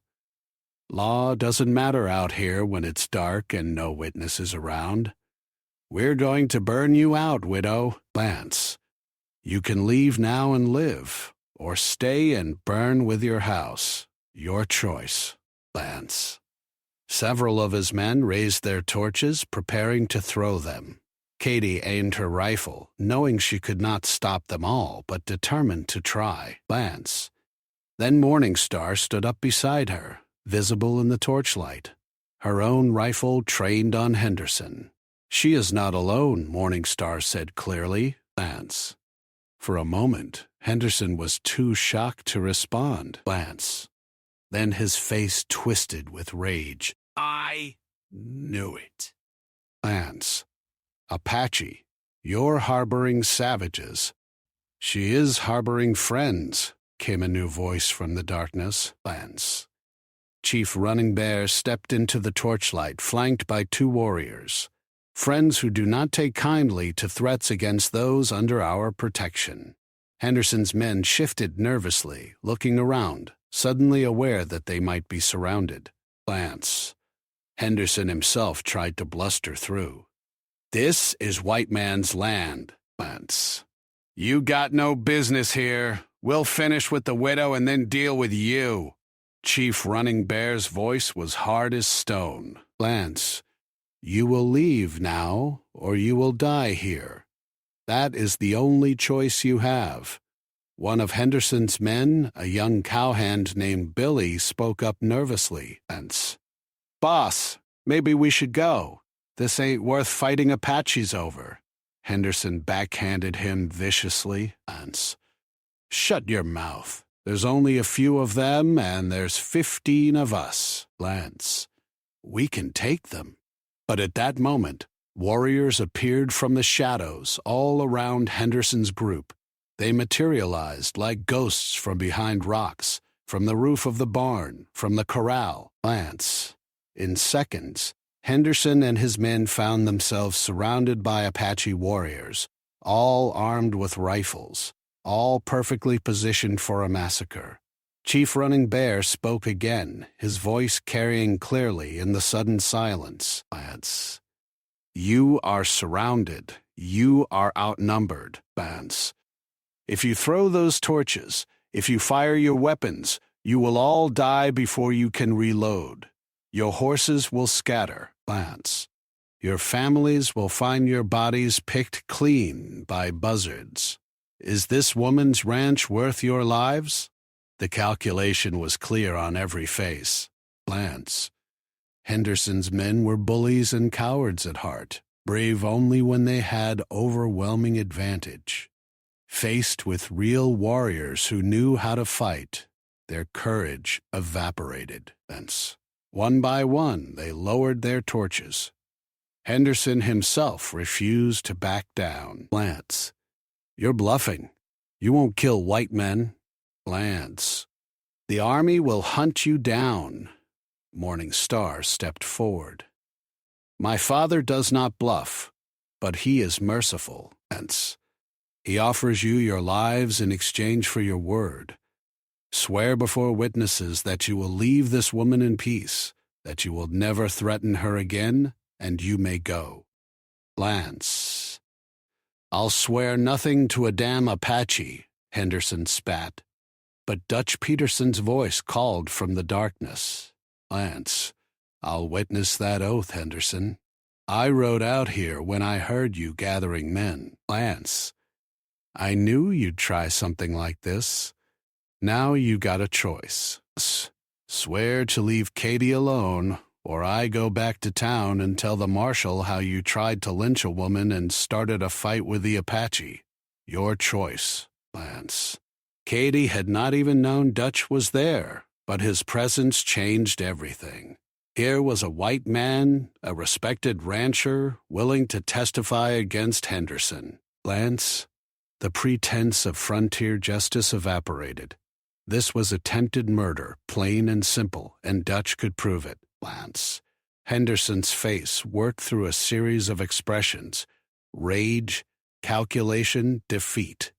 law doesn't matter out here when it's dark and no witnesses around. We're going to burn you out, widow." Glance, "You can leave now and live, or stay and burn with your house. Your choice." Glance. Several of his men raised their torches, preparing to throw them. Katie aimed her rifle, knowing she could not stop them all, but determined to try. Glance. Then Morningstar stood up beside her, visible in the torchlight, her own rifle trained on Henderson. "She is not alone," Morningstar said clearly. Glance. For a moment, Henderson was too shocked to respond. Glance. Then his face twisted with rage. I knew it. Lance, Apache, you're harboring savages. She is harboring friends, came a new voice from the darkness. Lance. Chief Running Bear stepped into the torchlight, flanked by two warriors. Friends who do not take kindly to threats against those under our protection. Henderson's men shifted nervously, looking around, suddenly aware that they might be surrounded. Lance. Henderson himself tried to bluster through. This is white man's land, Lance. You got no business here. We'll finish with the widow and then deal with you. Chief Running Bear's voice was hard as stone. Lance, you will leave now, or you will die here. That is the only choice you have. One of Henderson's men, a young cowhand named Billy, spoke up nervously. Lance. Boss, maybe we should go. This ain't worth fighting Apaches over. Henderson backhanded him viciously. Lance. Shut your mouth. There's only a few of them, and there's 15 of us. Lance. We can take them. But at that moment, warriors appeared from the shadows all around Henderson's group. They materialized like ghosts from behind rocks, from the roof of the barn, from the corral. Lance. In seconds, Henderson and his men found themselves surrounded by Apache warriors, all armed with rifles, all perfectly positioned for a massacre. Chief Running Bear spoke again, his voice carrying clearly in the sudden silence. Lance. You are surrounded. You are outnumbered, Lance. If you throw those torches, if you fire your weapons, you will all die before you can reload. Your horses will scatter, Lance. Your families will find your bodies picked clean by buzzards. Is this woman's ranch worth your lives? The calculation was clear on every face. Lance. Henderson's men were bullies and cowards at heart, brave only when they had overwhelming advantage. Faced with real warriors who knew how to fight, their courage evaporated. Lance. One by one, they lowered their torches. Henderson himself refused to back down. Lance. You're bluffing. You won't kill white men. Lance. The army will hunt you down. Morning Star stepped forward. My father does not bluff, but he is merciful. Lance. He offers you your lives in exchange for your word. Swear before witnesses that you will leave this woman in peace, that you will never threaten her again, and you may go. Lance. I'll swear nothing to a damn Apache, Henderson spat. But Dutch Peterson's voice called from the darkness. Lance. I'll witness that oath, Henderson. I rode out here when I heard you gathering men. Lance. I knew you'd try something like this. Now you got a choice. Swear to leave Katie alone, or I go back to town and tell the marshal how you tried to lynch a woman and started a fight with the Apache. Your choice, Lance. Katie had not even known Dutch was there, but his presence changed everything. Here was a white man, a respected rancher, willing to testify against Henderson. Lance, the pretense of frontier justice evaporated. This was attempted murder, plain and simple, and Dutch could prove it. Lance. Henderson's face worked through a series of expressions: rage, calculation, defeat.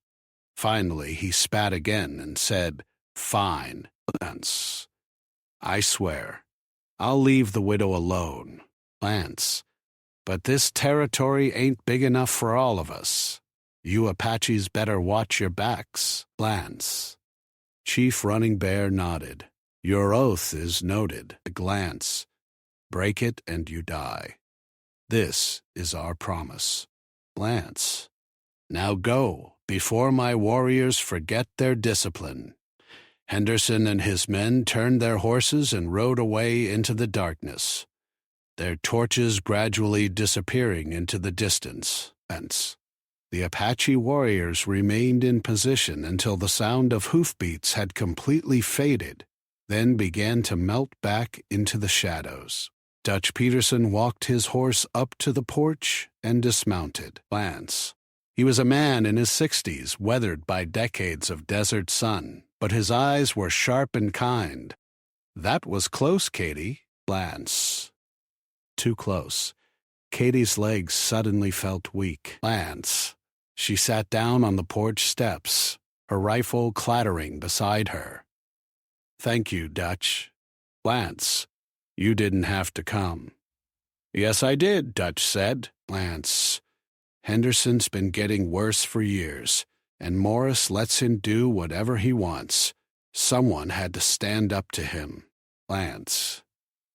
Finally, he spat again and said, Fine, Lance. I swear. I'll leave the widow alone. Lance. But this territory ain't big enough for all of us. You Apaches better watch your backs. Lance. Chief Running Bear nodded. Your oath is noted. A glance. Break it and you die. This is our promise. Lance. Now go, before my warriors forget their discipline. Henderson and his men turned their horses and rode away into the darkness, their torches gradually disappearing into the distance. Hence, the Apache warriors remained in position until the sound of hoofbeats had completely faded, then began to melt back into the shadows. Dutch Peterson walked his horse up to the porch and dismounted. Glance. He was a man in his 60s, weathered by decades of desert sun, but his eyes were sharp and kind. That was close, Katie. Glance. Too close. Katie's legs suddenly felt weak. Glance. She sat down on the porch steps, her rifle clattering beside her. Thank you, Dutch. Glance. You didn't have to come. Yes, I did, Dutch said. Glance. Henderson's been getting worse for years, and Morris lets him do whatever he wants. Someone had to stand up to him. Glance.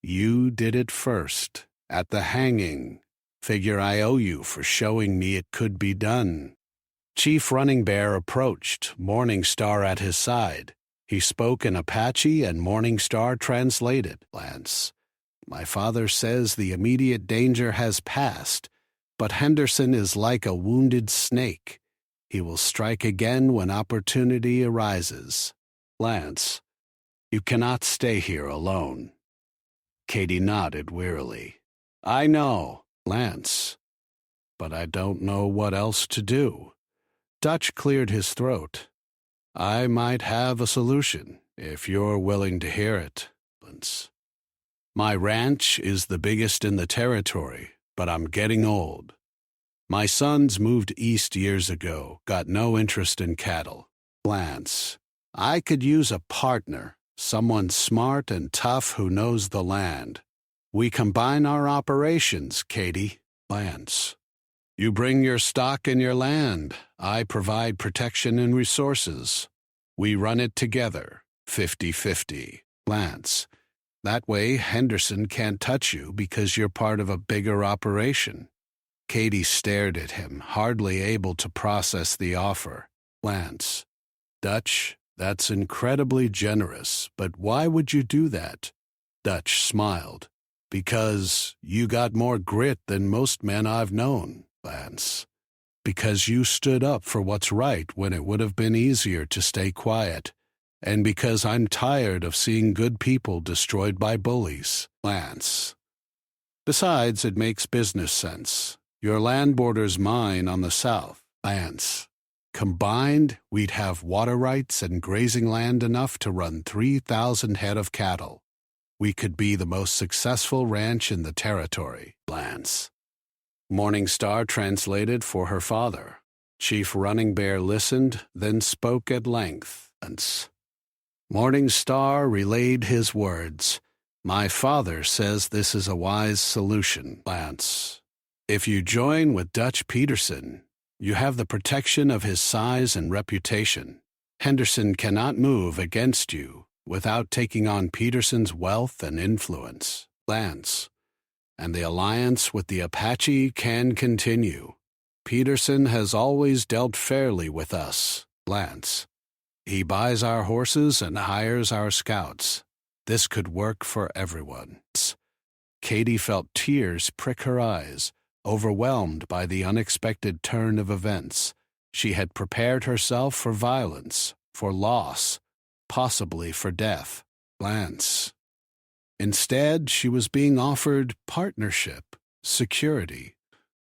You did it first, at the hanging. Figure I owe you for showing me it could be done. Chief Running Bear approached, Morning Star at his side. He spoke in Apache and Morning Star translated. Glance. My father says the immediate danger has passed, but Henderson is like a wounded snake. He will strike again when opportunity arises. Glance. You cannot stay here alone. Katie nodded wearily. I know, Glance, but I don't know what else to do. Dutch cleared his throat. I might have a solution, if you're willing to hear it. Glance. My ranch is the biggest in the territory, but I'm getting old. My sons moved east years ago, got no interest in cattle. Glance. I could use a partner, someone smart and tough who knows the land. We combine our operations, Katie. Glance. You bring your stock and your land. I provide protection and resources. We run it together, 50-50. Glance. That way, Henderson can't touch you because you're part of a bigger operation. Katie stared at him, hardly able to process the offer. Glance. Dutch, that's incredibly generous, but why would you do that? Dutch smiled. Because you got more grit than most men I've known, Glance. Because you stood up for what's right when it would have been easier to stay quiet. And because I'm tired of seeing good people destroyed by bullies. Glance. Besides, it makes business sense. Your land borders mine on the south. Glance. Combined, we'd have water rights and grazing land enough to run 3,000 head of cattle. We could be the most successful ranch in the territory. Glance. Morning Star translated for her father. Chief Running Bear listened, then spoke at length. Glance. Morning Star relayed his words. My father says this is a wise solution. Glance. If you join with Dutch Peterson, you have the protection of his size and reputation. Henderson cannot move against you without taking on Peterson's wealth and influence. Glance. And the alliance with the Apache can continue. Peterson has always dealt fairly with us. Glance. He buys our horses and hires our scouts. This could work for everyone. Katie felt tears prick her eyes, overwhelmed by the unexpected turn of events. She had prepared herself for violence, for loss, possibly for death. Glance. Instead, she was being offered partnership, security,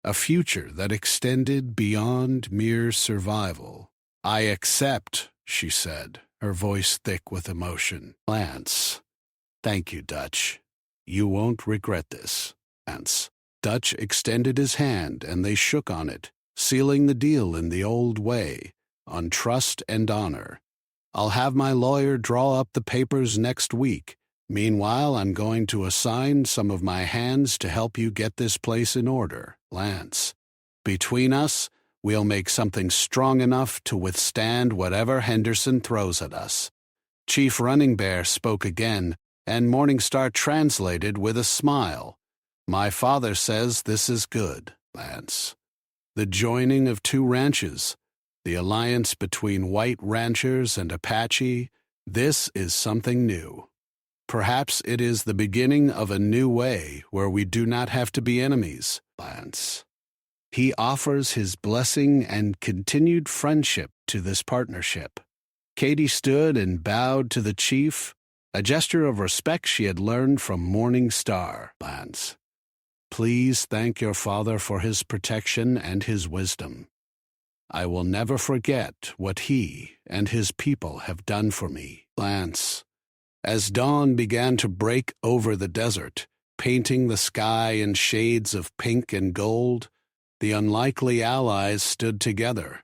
a future that extended beyond mere survival. I accept, she said, her voice thick with emotion. Glance. Thank you, Dutch. You won't regret this. Glance. Dutch extended his hand, and they shook on it, sealing the deal in the old way, on trust and honor. I'll have my lawyer draw up the papers next week. Meanwhile, I'm going to assign some of my hands to help you get this place in order. Glance. Between us, we'll make something strong enough to withstand whatever Henderson throws at us. Chief Running Bear spoke again, and Morning Star translated with a smile. My father says this is good, Glance. The joining of two ranches, the alliance between white ranchers and Apache, this is something new. Perhaps it is the beginning of a new way where we do not have to be enemies, Glance. He offers his blessing and continued friendship to this partnership. Katie stood and bowed to the chief, a gesture of respect she had learned from Morning Star. Lance, please thank your father for his protection and his wisdom. I will never forget what he and his people have done for me. Lance. As dawn began to break over the desert, painting the sky in shades of pink and gold, the unlikely allies stood together.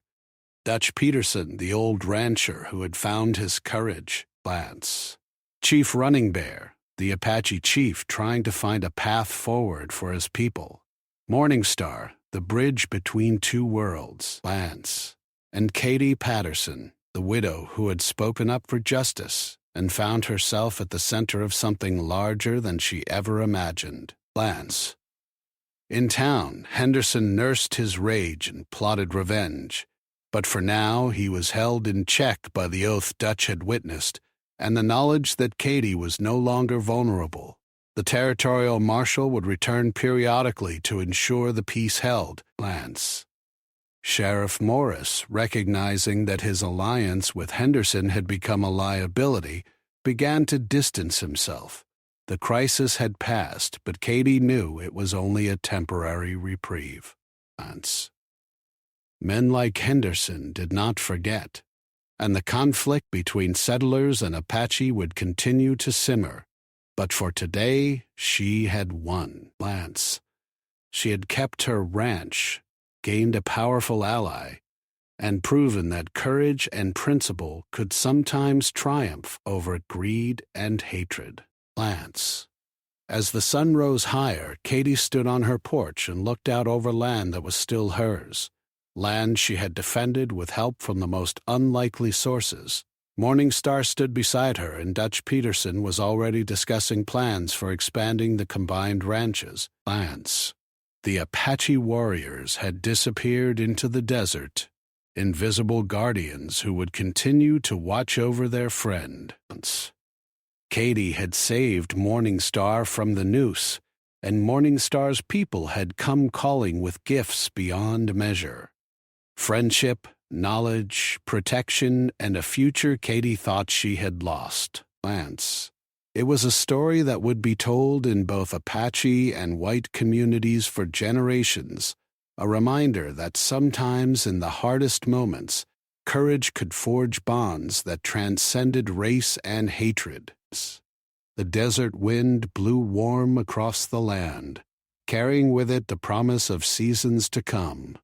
Dutch Peterson, the old rancher who had found his courage. Lance. Chief Running Bear, the Apache chief trying to find a path forward for his people. Morning Star, the bridge between two worlds. Lance. And Katie Patterson, the widow who had spoken up for justice and found herself at the center of something larger than she ever imagined. Lance. In town, Henderson nursed his rage and plotted revenge, but for now he was held in check by the oath Dutch had witnessed and the knowledge that Katie was no longer vulnerable. The territorial marshal would return periodically to ensure the peace held. Lance. Sheriff Morris, recognizing that his alliance with Henderson had become a liability, began to distance himself. The crisis had passed, but Katie knew it was only a temporary reprieve. Lance. Men like Henderson did not forget, and the conflict between settlers and Apache would continue to simmer. But for today, she had won. Lance. She had kept her ranch, gained a powerful ally, and proven that courage and principle could sometimes triumph over greed and hatred. Lance. As the sun rose higher, Katie stood on her porch and looked out over land that was still hers. Land she had defended with help from the most unlikely sources. Morning Star stood beside her, and Dutch Peterson was already discussing plans for expanding the combined ranches. Lance. The Apache warriors had disappeared into the desert, invisible guardians who would continue to watch over their friend. Katie had saved Morning Star from the Noose, and Morning Star's people had come calling with gifts beyond measure. Friendship, knowledge, protection, and a future Katie thought she had lost. Lance. It was a story that would be told in both Apache and white communities for generations, a reminder that sometimes in the hardest moments, courage could forge bonds that transcended race and hatred. The desert wind blew warm across the land, carrying with it the promise of seasons to come.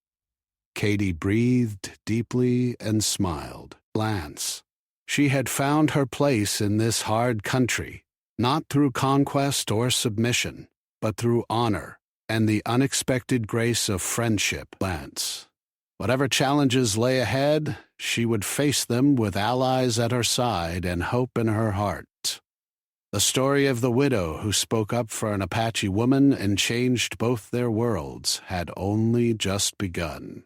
Katie breathed deeply and smiled. Lance. She had found her place in this hard country, not through conquest or submission, but through honor and the unexpected grace of friendship. Lance. Whatever challenges lay ahead, she would face them with allies at her side and hope in her heart. The story of the widow who spoke up for an Apache woman and changed both their worlds had only just begun.